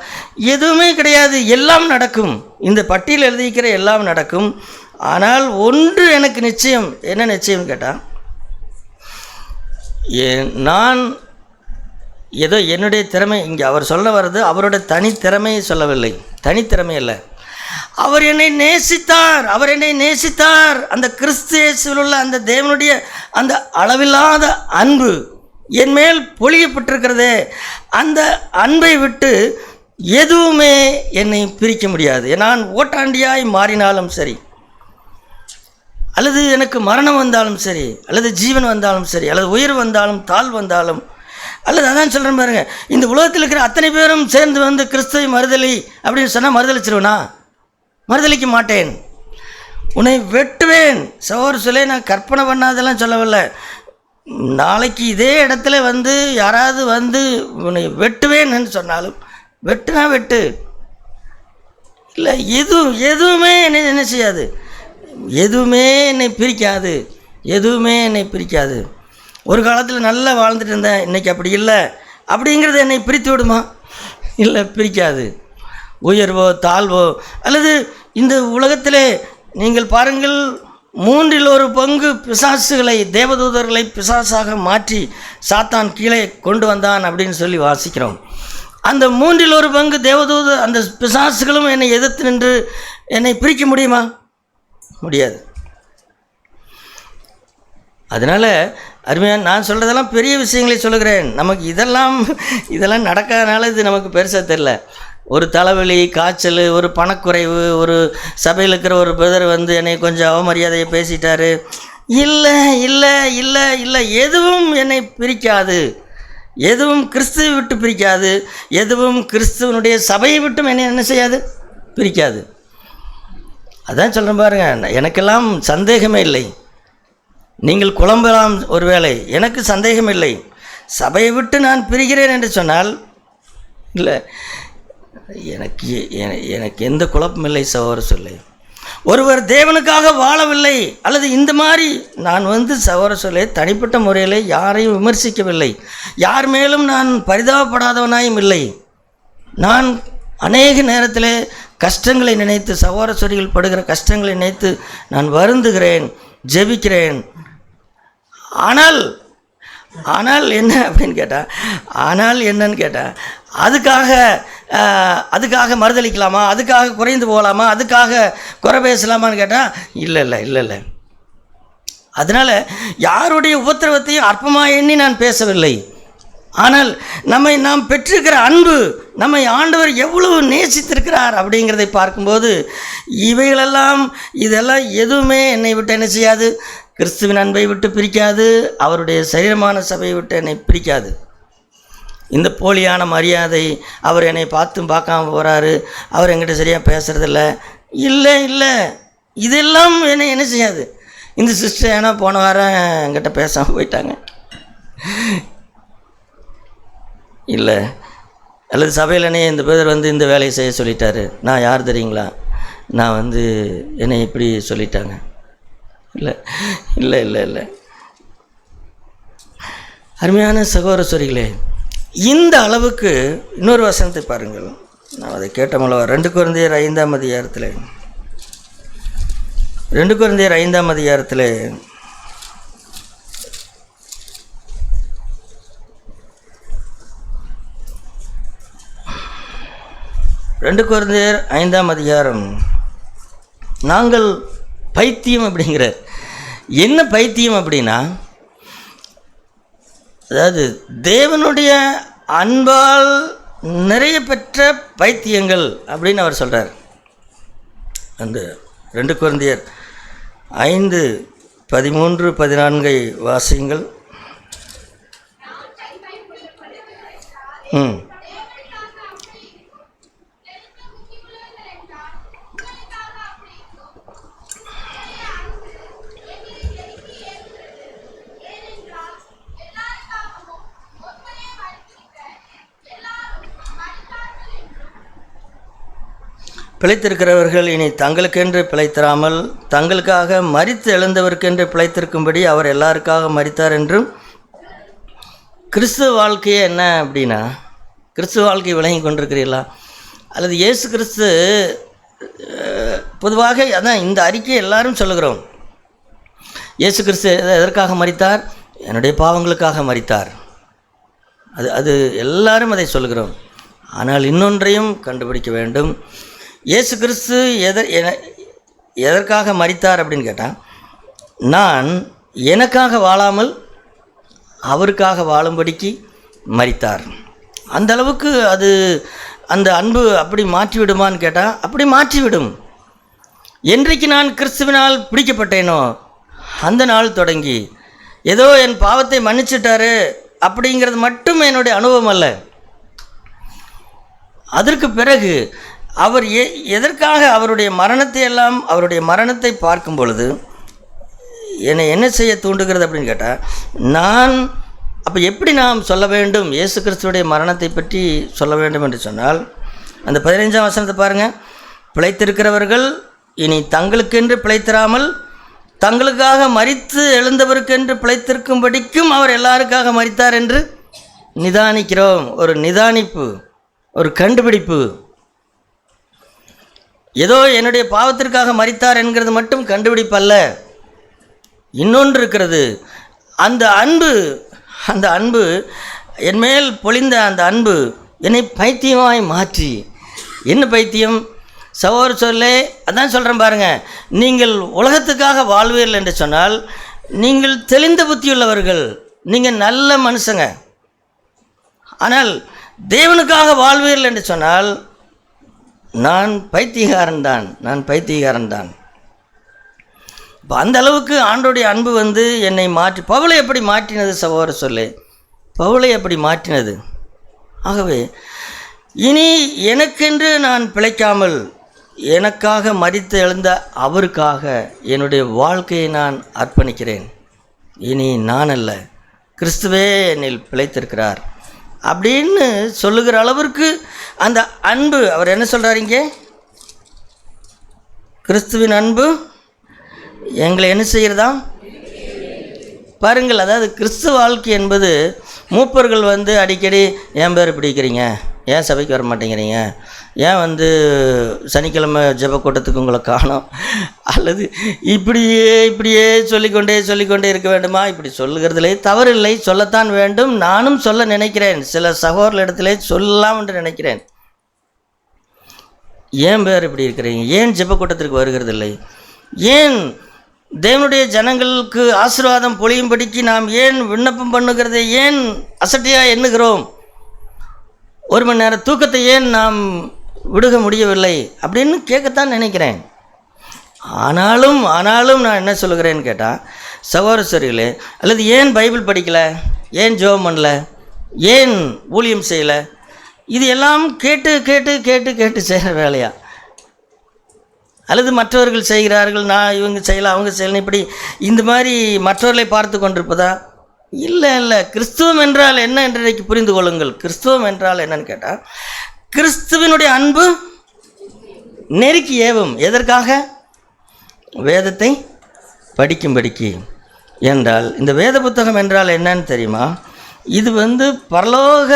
எதுவுமே கிடையாது. எல்லாம் நடக்கும். இந்த பட்டியல் எழுதிக்கிற எல்லாம் நடக்கும். ஆனால் ஒன்று எனக்கு நிச்சயம். என்ன நிச்சயம்னு கேட்டால், நான் ஏதோ என்னுடைய திறமை, இங்கே அவர் சொல்ல வர்றது அவரோட தனித்திறமையை சொல்லவில்லை, தனித்திறமை இல்லை, அவர் என்னை நேசித்தார். அந்த கிறிஸ்து இயேசுவில் உள்ள அந்த தேவனுடைய அந்த அளவில்லாத அன்பு என் மேல் பொழியப்பட்டிருக்கிறதே, அந்த அன்பை விட்டு எதுவுமே என்னை பிரிக்க முடியாது. நான் ஓட்டாண்டியாய் மாறினாலும் சரி, அல்லது எனக்கு மரணம் வந்தாலும் சரி, அல்லது ஜீவன் வந்தாலும் சரி, அல்லது உயிர் வந்தாலும் தாழ் வந்தாலும், அல்லது அதான் சொல்கிறேன் பாருங்க, இந்த உலகத்தில் இருக்கிற அத்தனை பேரும் சேர்ந்து கிறிஸ்துவை மறுதலி அப்படின்னு சொன்னால் மறுதளிச்சிருவேனா? மறுதளிக்க மாட்டேன். உன்னை வெட்டுவேன். சகோதர சொல்ல நான் கற்பனை பண்ணாதெல்லாம் சொல்லவில்லை. நாளைக்கு இதே இடத்துல யாராவது உன்னை வெட்டுவேன்னு சொன்னாலும் வெட்டுனா வெட்டு. இல்லை எதுவுமே என்ன செய்யாது, எதுவுமே என்னை பிரிக்காது. ஒரு காலத்தில் நல்லா வாழ்ந்துட்டு இருந்தேன், இன்றைக்கி அப்படி இல்லை அப்படிங்கிறது என்னை பிரித்து விடுமா? இல்லை, பிரிக்காது. உயர்வோ தாழ்வோ, அல்லது இந்த உலகத்திலே நீங்கள் பாருங்கள், 1/3 பிசாசுகளை, தேவதூதர்களை பிசாசாக மாற்றி சாத்தான் கீழே கொண்டு வந்தான் அப்படின்னு சொல்லி வாசிக்கிறோம். அந்த 1/3 தேவதூதர், அந்த பிசாசுகளும் என்னை எதிர்த்து நின்று என்னை பிரிக்க முடியுமா? முடியாது. அதனால் அருமையாக நான் சொல்கிறதெல்லாம் பெரிய விஷயங்களை சொல்லுகிறேன். நமக்கு இதெல்லாம் நடக்காதனால இது நமக்கு பெருசாக தெரில. ஒரு தலைவலி, காய்ச்சல், ஒரு பணக்குறைவு, ஒரு சபையில் இருக்கிற ஒரு பிரதர் என்னை கொஞ்சம் அவமரியாதையை பேசிட்டாரு, இல்லை, எதுவும் என்னை பிரிக்காது. எதுவும் கிறிஸ்துவை விட்டு பிரிக்காது. எதுவும் கிறிஸ்துவனுடைய சபையை விட்டும் என்னை என்ன செய்யாது, பிரிக்காது. அதான் சொல்கிறேன் பாருங்கள், எனக்கெல்லாம் சந்தேகமே இல்லை. நீங்கள் குழம்பலாம் ஒருவேளை, எனக்கு சந்தேகம் இல்லை. சபையை விட்டு நான் பிரிகிறேன் என்று சொன்னால் இல்லை, எனக்கு எந்த குழப்பமில்லை. சகோதர சொல்லை, ஒருவர் தேவனுக்காக வாழவில்லை, அல்லது இந்த மாதிரி நான் சகோதர சொல்லை தனிப்பட்ட முறையில் யாரையும் விமர்சிக்கவில்லை, யார் மேலும் நான் பரிதாபப்படாதவனாயும் இல்லை. நான் அநேக நேரத்தில் கஷ்டங்களை நினைத்து, சகோதர சொல்லிகள் படுகிற கஷ்டங்களை நினைத்து நான் வருந்துகிறேன், ஜெபிக்கிறேன். ஆனால் என்ன அப்படின்னு கேட்டால், என்னன்னு கேட்டால், அதுக்காக மறுதளிக்கலாமா, அதுக்காக குறைந்து போகலாமா, அதுக்காக குறை பேசலாமான்னு கேட்டால் இல்லை. அதனால் யாருடைய உபத்திரவத்தையும் அற்பமாக எண்ணி நான் பேசவில்லை. ஆனால் நாம் பெற்றிருக்கிற அன்பு, நம்மை ஆண்டவர் எவ்வளவு நேசித்திருக்கிறார் அப்படிங்கிறதை பார்க்கும்போது இதெல்லாம் எதுவுமே என்னை விட்டு என்ன செய்யாது, கிறிஸ்துவின் அன்பை விட்டு பிரிக்காது. அவருடைய சரீரமான சபையை விட்டு என்னை பிரிக்காது. இந்த போலியான மரியாதை, அவர் என்னை பார்க்காம போகிறாரு, அவர் என்கிட்ட சரியாக பேசுகிறதில்ல, இல்லை, இதெல்லாம் என்னை என்ன செய்யாது. இந்த சிஸ்டர் ஏன்னா போன வாரம் என்கிட்ட பேசாமல் போயிட்டாங்க, இல்லை, அல்லது சபையிலனே இந்த பேர் இந்த வேலையை செய்ய சொல்லிட்டாரு, நான் யார் தெரியுங்களா, நான் என்னை இப்படி சொல்லிட்டாங்க. இல்லை. அருமையான சகோதர சோரிகளே, இந்த அளவுக்கு இன்னொரு வசனத்தை பாருங்கள். நான் அதை கேட்டமளவா 2 கொரிந்தியர் 5ஆம் அதிகாரத்தில் 2 கொரிந்தியர் 5ஆம் அதிகாரத்தில் 2 கொரிந்தியர் 5ஆம் அதிகாரம், நாங்கள் பைத்தியம் அப்படிங்கிறார். என்ன பைத்தியம் அப்படின்னா, அதாவது தேவனுடைய அன்பால் நிறைய பெற்ற பைத்தியங்கள் அப்படின்னு அவர் சொல்கிறார். அந்த 2 கொரிந்தியர் 5:13-14 வாசியுங்கள். பிழைத்திருக்கிறவர்கள் இனி தங்களுக்கென்று பிழைத்திராமல் தங்களுக்காக மரித்து எழுந்தவருக்கென்று பிழைத்திருக்கும்படி அவர் எல்லாருக்காக மரித்தார் என்றும். கிறிஸ்துவ வாழ்க்கையே என்ன அப்படின்னா, கிறிஸ்துவ வாழ்க்கை விளங்கி கொண்டிருக்கிறீர்களா? அல்லது இயேசு கிறிஸ்து பொதுவாக அதான் இந்த அறிக்கையை எல்லாரும் சொல்லுகிறோம். இயேசு கிறிஸ்து எதற்காக மரித்தார்? என்னுடைய பாவங்களுக்காக மரித்தார். அது எல்லாரும் அதை சொல்லுகிறோம். ஆனால் இன்னொன்றையும் கண்டுபிடிக்க வேண்டும். இயேசு கிறிஸ்து எதற்காக மரித்தார் அப்படின்னு கேட்டால், நான் எனக்காக வாழாமல் அவருக்காக வாழும்படிக்கு மரித்தார். அந்த அளவுக்கு அந்த அன்பு அப்படி மாற்றிவிடுமான்னு கேட்டால் அப்படி மாற்றிவிடும். என்றைக்கு நான் கிறிஸ்துவினால் பிடிக்கப்பட்டேனோ அந்த நாள் தொடங்கி ஏதோ என் பாவத்தை மன்னிச்சிட்டாரு அப்படிங்கிறது மட்டும் என்னுடைய அனுபவம் அல்ல. அதற்கு பிறகு அவர் எதற்காக அவருடைய மரணத்தை பார்க்கும் பொழுது என்னை என்ன செய்ய தூண்டுகிறது அப்படின்னு கேட்டால், நான் அப்போ எப்படி நாம் சொல்ல வேண்டும் இயேசு கிறிஸ்துவுடைய மரணத்தை பற்றி சொல்ல வேண்டும் என்று சொன்னால், அந்த 15ஆம் வசனத்தை பாருங்கள். பிழைத்திருக்கிறவர்கள் இனி தங்களுக்கென்று பிழைத்திராமல் தங்களுக்காக மரித்து எழுந்தவருக்கென்று பிழைத்திருக்கும்படிக்கும் அவர் எல்லாருக்காக மரித்தார் என்று நிதானிக்கிறோம். ஒரு நிதானிப்பு, ஒரு கண்டுபிடிப்பு. ஏதோ என்னுடைய பாவத்திற்காக மரித்தார் என்கிறது மட்டும் கண்டுபிடிப்பு அல்ல. இன்னொன்று இருக்கிறது. அந்த அன்பு என்மேல் பொழிந்த அந்த அன்பு என்னை பைத்தியமாய் மாற்றி. என்ன பைத்தியம்? சகோதர சொல்லே அதான் சொல்கிறேன் பாருங்கள். நீங்கள் உலகத்துக்காக வாழ்வீர்கள் என்று சொன்னால் நீங்கள் தெளிந்த புத்தியுள்ளவர்கள், நீங்கள் நல்ல மனுஷங்க. ஆனால் தேவனுக்காக வாழ்வீர்கள் என்று சொன்னால் நான் பைத்தியக்காரன் தான். இப்போ அந்த அளவுக்கு ஆண்டோடைய அன்பு என்னை மாற்றி. பவுலை எப்படி மாற்றினது சகோதர சொல்லே? பவுலை எப்படி மாற்றினது? ஆகவே இனி எனக்கென்று நான் பிழைக்காமல் எனக்காக மரித்து எழுந்த அவருக்காக என்னுடைய வாழ்க்கையை நான் அர்ப்பணிக்கிறேன். இனி நான் அல்ல, கிறிஸ்துவே என்னில் பிழைத்திருக்கிறார் அப்படின்னு சொல்லுகிற அளவிற்கு அந்த அன்பு. அவர் என்ன சொல்கிறார் இங்கே? கிறிஸ்துவின் அன்பு எங்களை என்ன செய்கிறதா பாருங்கள். அதாவது கிறிஸ்துவ வாழ்க்கை என்பது மூப்பர்கள் அடிக்கடி ஏன் பேர் பிடிக்கிறீங்க, ஏன் சபைக்கு வர மாட்டேங்கிறீங்க, ஏன் சனிக்கிழமை ஜெப கூட்டத்துக்கு உங்களை காணோம், அல்லது இப்படியே சொல்லிக்கொண்டே இருக்க வேண்டுமா? இப்படி சொல்லுகிறதுலே தவறில்லை, சொல்லத்தான் வேண்டும். நானும் சொல்ல நினைக்கிறேன், சில சகோதரர்களிடத்திலே சொல்லலாம் என்று நினைக்கிறேன். ஏன் பேர் இப்படி இருக்கிறீங்க, ஏன் ஜெப கூட்டத்திற்கு வருகிறதில்லை, ஏன் தேவனுடைய ஜனங்களுக்கு ஆசீர்வாதம் பொழியும்படிக்கு நாம் ஏன் விண்ணப்பம் பண்ணுகிறதை ஏன் அசட்டையாக எண்ணுகிறோம், 1 மணி நேரம் தூக்கத்தை ஏன் நாம் விடுக முடியவில்லை அப்படின்னு கேட்கத்தான் நினைக்கிறேன். ஆனாலும் நான் என்ன சொல்லுகிறேன்னு கேட்டால், சகோதரர்களே, அல்லது ஏன் பைபிள் படிக்கலை, ஏன் ஜெபம் பண்ணல, ஏன் ஊழியம் செய்யலை, இது எல்லாம் கேட்டு செய்கிற வேலையா? அல்லது மற்றவர்கள் செய்கிறார்கள், நான் இவங்க செய்யலாம் அவங்க செய்யலாம், இப்படி இந்த மாதிரி மற்றவர்களை பார்த்து கொண்டிருப்பதா? இல்லை. கிறிஸ்துவம் என்றால் என்ன என்று இன்றைக்கு புரிந்து கொள்ளுங்கள். கிறிஸ்துவம் என்றால் என்னன்னு கேட்டால், கிறிஸ்துவினுடைய அன்பு நெருக்கி ஏவும். எதற்காக? வேதத்தை படிக்கும்படிக்கு. என்றால் இந்த வேத புத்தகம் என்றால் என்னன்னு தெரியுமா? இது பரலோக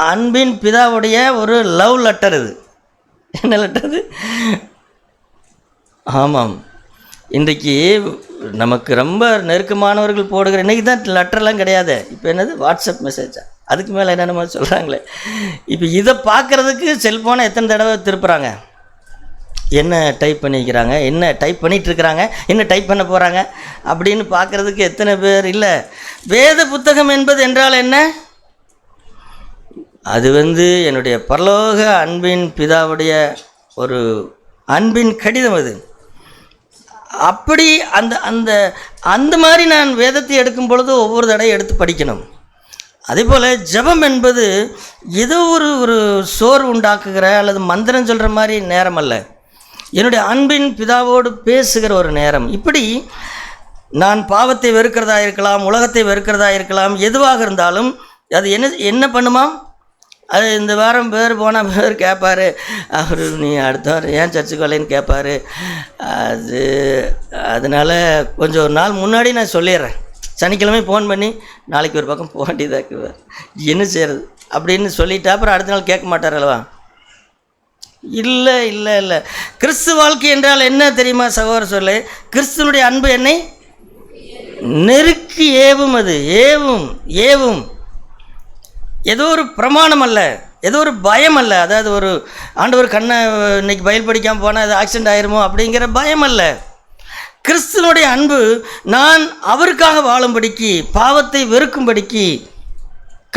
அன்பின் பிதாவுடைய ஒரு லவ் லெட்டர். இது என்ன லெட்டர்? ஆமாம், இன்றைக்கு நமக்கு ரொம்ப நெருக்கமானவர்கள் போடுகிற, இன்றைக்கி தான் லெட்டர்லாம் கிடையாது, இப்போ என்னது வாட்ஸ்அப் மெசேஜா, அதுக்கு மேலே என்னென்னமோ சொல்கிறாங்களே. இப்போ இதை பார்க்குறதுக்கு செல்ஃபோனை எத்தனை தடவை திருப்புறாங்க, என்ன டைப் பண்ணிக்கிறாங்க, என்ன டைப் பண்ணிகிட்ருக்குறாங்க, என்ன டைப் பண்ண போகிறாங்க அப்படின்னு பார்க்குறதுக்கு எத்தனை பேர் இல்லை. வேத புத்தகம் என்பது என்றால் என்ன? அது என்னுடைய பரலோக அன்பின் பிதாவுடைய ஒரு அன்பின் கடிதம். அது அப்படி அந்த அந்த அந்த மாதிரி நான் வேதத்தை எடுக்கும் பொழுது ஒவ்வொரு தடையை எடுத்து படிக்கணும். அதே போல் ஜெபம் என்பது ஏதோ ஒரு சோர்வு உண்டாக்குகிற அல்லது மந்திரம் சொல்கிற மாதிரி நேரம் அல்ல. என்னுடைய அன்பின் பிதாவோடு பேசுகிற ஒரு நேரம். இப்படி நான் பாவத்தை வெறுக்கிறதா இருக்கலாம், உலகத்தை வெறுக்கிறதா இருக்கலாம், எதுவாக இருந்தாலும் அது என்ன பண்ணுமாம், அது இந்த வாரம் பேர் போனால் பேர் கேட்பார், அவர் நீ அடுத்த வாரம் ஏன் சர்ச்சுக்கு வரலைன்னு கேட்பார். அதனால் கொஞ்சம் ஒரு நாள் முன்னாடி நான் சொல்லிடுறேன், சனிக்கிழமை ஃபோன் பண்ணி நாளைக்கு ஒரு பக்கம் போக வேண்டியதாக என்ன செய்கிறது அப்படின்னு சொல்லிவிட்டு அப்புறம் அடுத்த நாள் கேட்க மாட்டார் அல்லவா? இல்லை இல்லை இல்லை. கிறிஸ்து வாழ்க்கை என்றால் என்ன தெரியுமா சகோதரர் சொல்லு? கிறிஸ்துவனுடைய அன்பு என்னை நெருக்கி ஏவும். அது ஏவும் ஏதோ ஒரு பிரமாணம் அல்ல, ஏதோ ஒரு பயம் அல்ல. அதாவது ஒரு ஆண்டவர் கண்ணை இன்னைக்கு பயில் படிக்காமல் போனால் அது ஆக்சிடென்ட் ஆயிருமோ அப்படிங்கிற பயம் அல்ல. கிறிஸ்துவனுடைய அன்பு நான் அவருக்காக வாழும்படிக்கு, பாவத்தை வெறுக்கும்படிக்கு,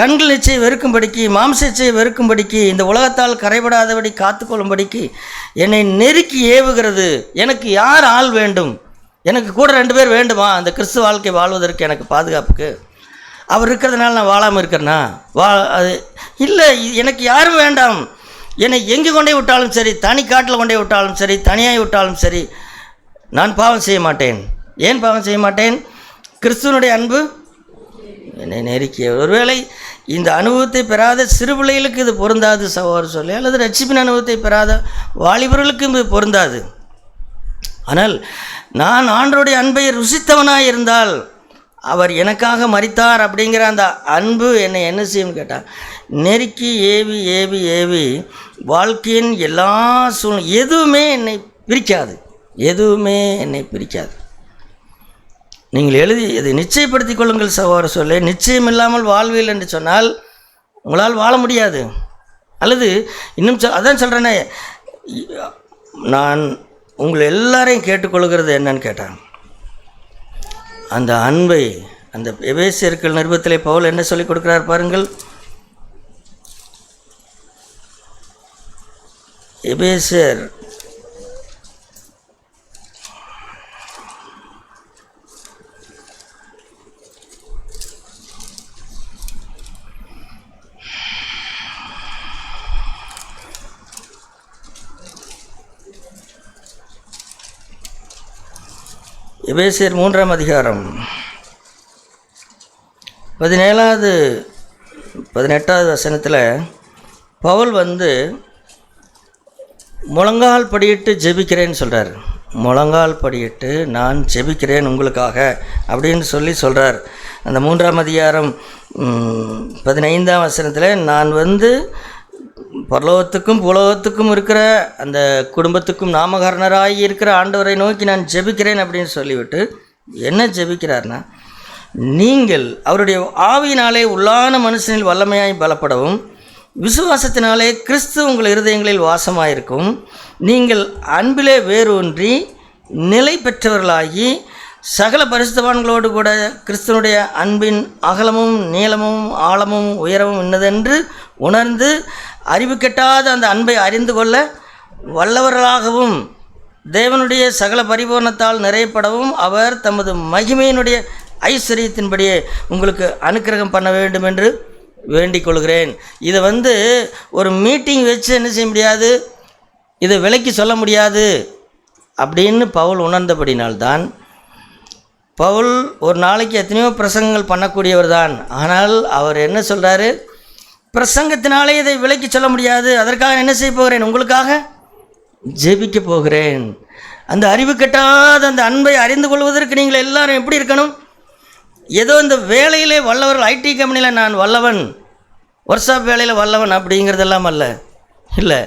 கண்கள் இச்சையை வெறுக்கும்படிக்கு, மாம்ச இச்சையை வெறுக்கும்படிக்கு, இந்த உலகத்தால் கரைபடாதபடி காத்துக்கொள்ளும்படிக்கு என்னை நெருக்கி ஏவுகிறது. எனக்கு யார் ஆள் வேண்டும்? எனக்கு கூட 2 பேர் வேண்டுமா அந்த கிறிஸ்து வாழ்க்கை வாழ்வதற்கு, எனக்கு பாதுகாப்புக்கு? அவர் இருக்கிறதுனால நான் வாழாமல் இருக்கிறேன்னா? அது இல்லை. எனக்கு யாரும் வேண்டாம். என்னை எங்கே கொண்டே விட்டாலும் சரி, தனி காட்டில் கொண்டே விட்டாலும் சரி, தனியாய் விட்டாலும் சரி, நான் பாவம் செய்ய மாட்டேன். ஏன் பாவம் செய்ய மாட்டேன்? கிறிஸ்துவனுடைய அன்பு என்னை நெருக்கிய. ஒருவேளை இந்த அனுபவத்தை பெறாத சிறு பிள்ளைகளுக்கு இது பொருந்தாது சகோதரர் சொல்லி, அல்லது ரட்சிப்பின் அனுபவத்தை பெறாத வாலிபர்களுக்கும் இது பொருந்தாது. ஆனால் நான் ஆண்டவருடைய அன்பை ருசித்தவனாக இருந்தால் அவர் எனக்காக மரித்தார் அப்படிங்கிற அந்த அன்பு என்னை என்ன செய்யும்னு கேட்டால் நெருக்கி ஏவி ஏவி ஏவி வாழ்க்கையின் எல்லா எதுவுமே என்னை பிரிக்காது. நீங்கள் எழுதி இதை நிச்சயப்படுத்திக் கொள்ளுங்கள் சகோதரர் சொல்ல. நிச்சயம் இல்லாமல் வாழ்வியல் என்று சொன்னால் உங்களால் வாழ முடியாது. அல்லது இன்னும் அதான் சொல்கிறேனே, நான் உங்களை எல்லாரையும் கேட்டுக்கொள்கிறது என்னன்னு கேட்டாங்க, அந்த அன்பை, அந்த எபேசியர்கள் நிருபத்திலே பவுல் என்ன சொல்லிக் கொடுக்கிறார் பாருங்கள். எபேசியர் எபேசியர் 3ஆம் அதிகாரம் 17-18 வசனத்தில் பவுல் முழங்கால் படியிட்டு ஜெபிக்கிறேன்னு சொல்கிறார். முழங்கால் படியிட்டு நான் ஜெபிக்கிறேன் உங்களுக்காக அப்படின்னு சொல்கிறார். அந்த 3ஆம் அதிகாரம் 15ஆம் வசனத்தில் நான் பரலோகத்துக்கும் புலோகத்துக்கும் இருக்கிற அந்த குடும்பத்துக்கும் நாமகாரணராகி இருக்கிற ஆண்டவரை நோக்கி நான் ஜெபிக்கிறேன் அப்படின்னு சொல்லிவிட்டு என்ன ஜெபிக்கிறார்னா, நீங்கள் அவருடைய ஆவியினாலே உள்ளான மனுஷனில் வல்லமையாய் பலப்படவும், விசுவாசத்தினாலே கிறிஸ்து உங்கள் இருதயங்களில் வாசமாயிருக்கும், நீங்கள் அன்பிலே வேரூன்றி நிலை பெற்றவர்களாகி சகல பரிசுத்தவான்களோடு கூட கிறிஸ்துவனுடைய அன்பின் அகலமும் நீளமும் ஆழமும் உயரமும் இன்னதென்று உணர்ந்து அறிவு கெட்டாத அந்த அன்பை அறிந்து கொள்ள வல்லவர்களாகவும் தேவனுடைய சகல பரிபூர்ணத்தால் நிறையப்படவும் அவர் தமது மகிமையினுடைய ஐஸ்வர்யத்தின்படியே உங்களுக்கு அனுக்கிரகம் பண்ண வேண்டும் என்று வேண்டிக் கொள்கிறேன். இதை ஒரு மீட்டிங் வச்சு என்ன செய்ய முடியாது, இதை விலைக்கு சொல்ல முடியாது அப்படின்னு பவுல் உணர்ந்தபடினால்தான். பவுல் ஒரு நாளைக்கு எத்தனையோ பிரசங்கங்கள் பண்ணக்கூடியவர் தான். ஆனால் அவர் என்ன சொல்கிறாரு, பிரசங்கத்தினாலே இதை விலைக்கு சொல்ல முடியாது, அதற்காக என்ன செய்ய போகிறேன், உங்களுக்காக ஜெபிக்க போகிறேன். அந்த அறிவு கெட்டாத அந்த அன்பை அறிந்து கொள்வதற்கு நீங்கள் எல்லாரும் எப்படி இருக்கணும்? ஏதோ இந்த வேலையிலே வல்லவர்கள், ஐடி கம்பெனியில் நான் வல்லவன், ஒர்க்ஷாப் வேலையில் வல்லவன் அப்படிங்கிறதெல்லாம் அல்ல. இல்லை,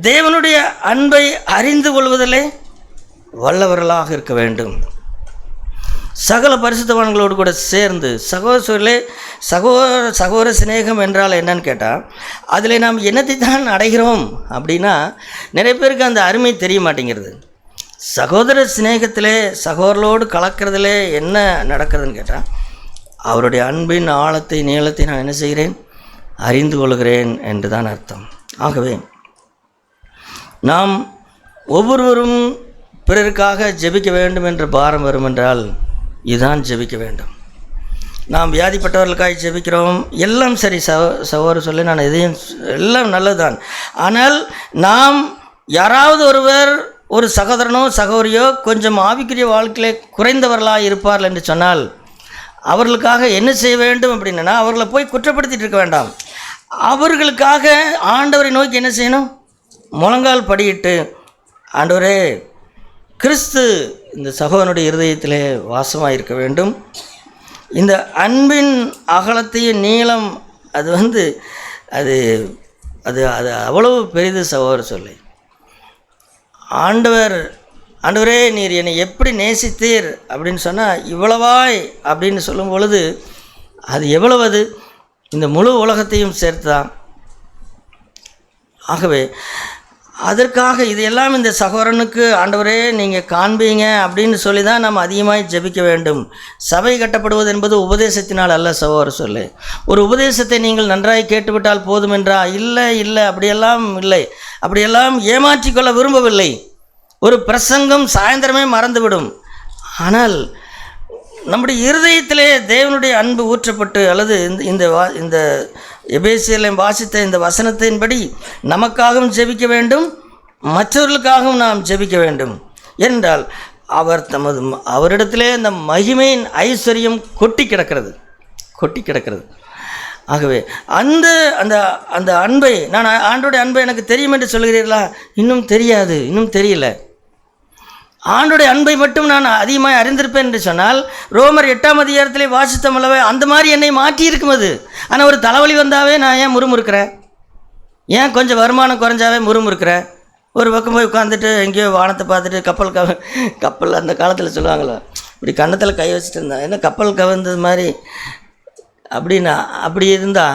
தேவனுடைய அன்பை அறிந்து கொள்வதிலே வல்லவர்களாக இருக்க வேண்டும். சகல பரிசுத்தவான்களோடு கூட சேர்ந்து சகோதர சிநேகம் என்றால் என்னன்னு கேட்டால், அதில் நாம் என்னத்தை தான் அடைகிறோம் அப்படின்னா நிறைய பேருக்கு அந்த அருமை தெரிய மாட்டேங்கிறது. சகோதர சிநேகத்திலே சகோதரர்களோடு கலக்கிறதுலே என்ன நடக்கிறதுன்னு கேட்டால், அவருடைய அன்பின் ஆழத்தை நீளத்தை நான் என்ன செய்கிறேன், அறிந்து கொள்கிறேன் என்று தான் அர்த்தம். ஆகவே நாம் ஒவ்வொருவரும் பிறருக்காக ஜெபிக்க வேண்டும் என்ற பாரம் வரும் என்றால் இதுதான் ஜெபிக்க வேண்டும். நாம் வியாதிப்பட்டவர்களுக்காக ஜெபிக்கிறோம், எல்லாம் சரி சகோதரர் சொல்லி நான் எதையும் எல்லாம் நல்லதுதான். ஆனால் நாம் யாராவது ஒருவர் ஒரு சகோதரனோ சகோதரியோ கொஞ்சம் ஆவிக்குரிய வாழ்க்கையிலே குறைந்தவர்களாக இருப்பார்கள் என்று சொன்னால் அவர்களுக்காக என்ன செய்ய வேண்டும் அப்படின்னா அவர்களை போய் குற்றப்படுத்திட்டு இருக்க வேண்டாம். அவர்களுக்காக ஆண்டவரை நோக்கி என்ன செய்யணும்? முழங்கால் படியிட்டு, ஆண்டவரே, கிறிஸ்து இந்த சகோதரனுடைய இருதயத்திலே வாசமாக இருக்க வேண்டும். இந்த அன்பின் அகலத்தையும் நீளம் அது அது அது அது அவ்வளவு பெரிது சகோதரர் சொல்லி. ஆண்டவரே நீர் என்னை எப்படி நேசித்தீர் அப்படின்னு சொன்னால் இவ்வளவாய் அப்படின்னு சொல்லும் பொழுது அது எவ்வளவு? இந்த முழு உலகத்தையும் சேர்த்துதான். ஆகவே அதற்காக இதையெல்லாம் இந்த சகோதரனுக்கு ஆண்டவரே நீங்கள் காண்பீங்க அப்படின்னு சொல்லி தான் நம்ம அதிகமாக ஜெபிக்க வேண்டும். சபை கட்டப்படுவது என்பது உபதேசத்தினால் அல்ல சகோதரர் சொல்லு. ஒரு உபதேசத்தை நீங்கள் நன்றாய் கேட்டுவிட்டால் போதும் என்றா? இல்லை, அப்படியெல்லாம் இல்லை. அப்படியெல்லாம் ஏமாற்றிக்கொள்ள விரும்பவில்லை. ஒரு பிரசங்கம் சாயந்தரமே மறந்துவிடும். ஆனால் நம்முடைய இருதயத்திலே தேவனுடைய அன்பு ஊற்றப்பட்டு, அல்லது இந்த எபேசியரில் வாசித்த இந்த வசனத்தின்படி நமக்காகவும் ஜெபிக்க வேண்டும், மற்றவர்களுக்காகவும் நாம் ஜெபிக்க வேண்டும். ஏனென்றால் அவரிடத்திலே அந்த மகிமையின் ஐஸ்வர்யம் கொட்டி கிடக்கிறது. ஆகவே அந்த அந்த அந்த அன்பை, நான் ஆண்டோடைய அன்பை எனக்கு தெரியும் என்று சொல்கிறீர்களா? இன்னும் தெரியாது, இன்னும் தெரியல. ஆண்டோடைய அன்பை மட்டும் நான் அதிகமாக அறிந்திருப்பேன் என்று சொன்னால் ரோமர் 8ஆம் அதிகாரத்திலே வாசித்தமல்லவே அந்த மாதிரி என்னை மாற்றி இருக்கும் அது. ஆனால் ஒரு தலைவலி வந்தாவே நான் ஏன் முறுமுறுக்கிறேன்? ஏன் கொஞ்சம் வருமானம் குறைஞ்சாவே முறுமுறுக்கிறேன்? ஒரு பக்கம் போய் உட்காந்துட்டு எங்கேயோ வானத்தை பார்த்துட்டு கப்பல் அந்த காலத்தில் சொல்லுவாங்களோ, இப்படி கன்னத்தில் கை வச்சுட்டு இருந்தா என்ன கப்பல் கவர்ந்தது மாதிரி அப்படின்னா அப்படி இருந்தா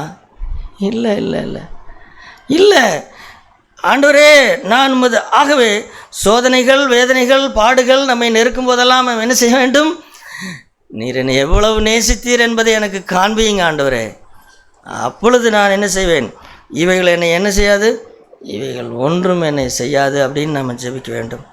இல்லை ஆண்டவரே நான் உமது. ஆகவே சோதனைகள், வேதனைகள், பாடுகள் நம்மை நெருக்கும் போதெல்லாம் நம்ம என்ன செய்ய வேண்டும்? நீர் என்னை எவ்வளவு நேசித்தீர் என்பதை எனக்கு காண்பீங்க ஆண்டவரே. அப்பொழுது நான் என்ன செய்வேன்? இவைகள் என்னை என்ன செய்யாது, இவைகள் ஒன்றும் என்னை செய்யாது அப்படின்னு நம்ம ஜெபிக்க வேண்டும்.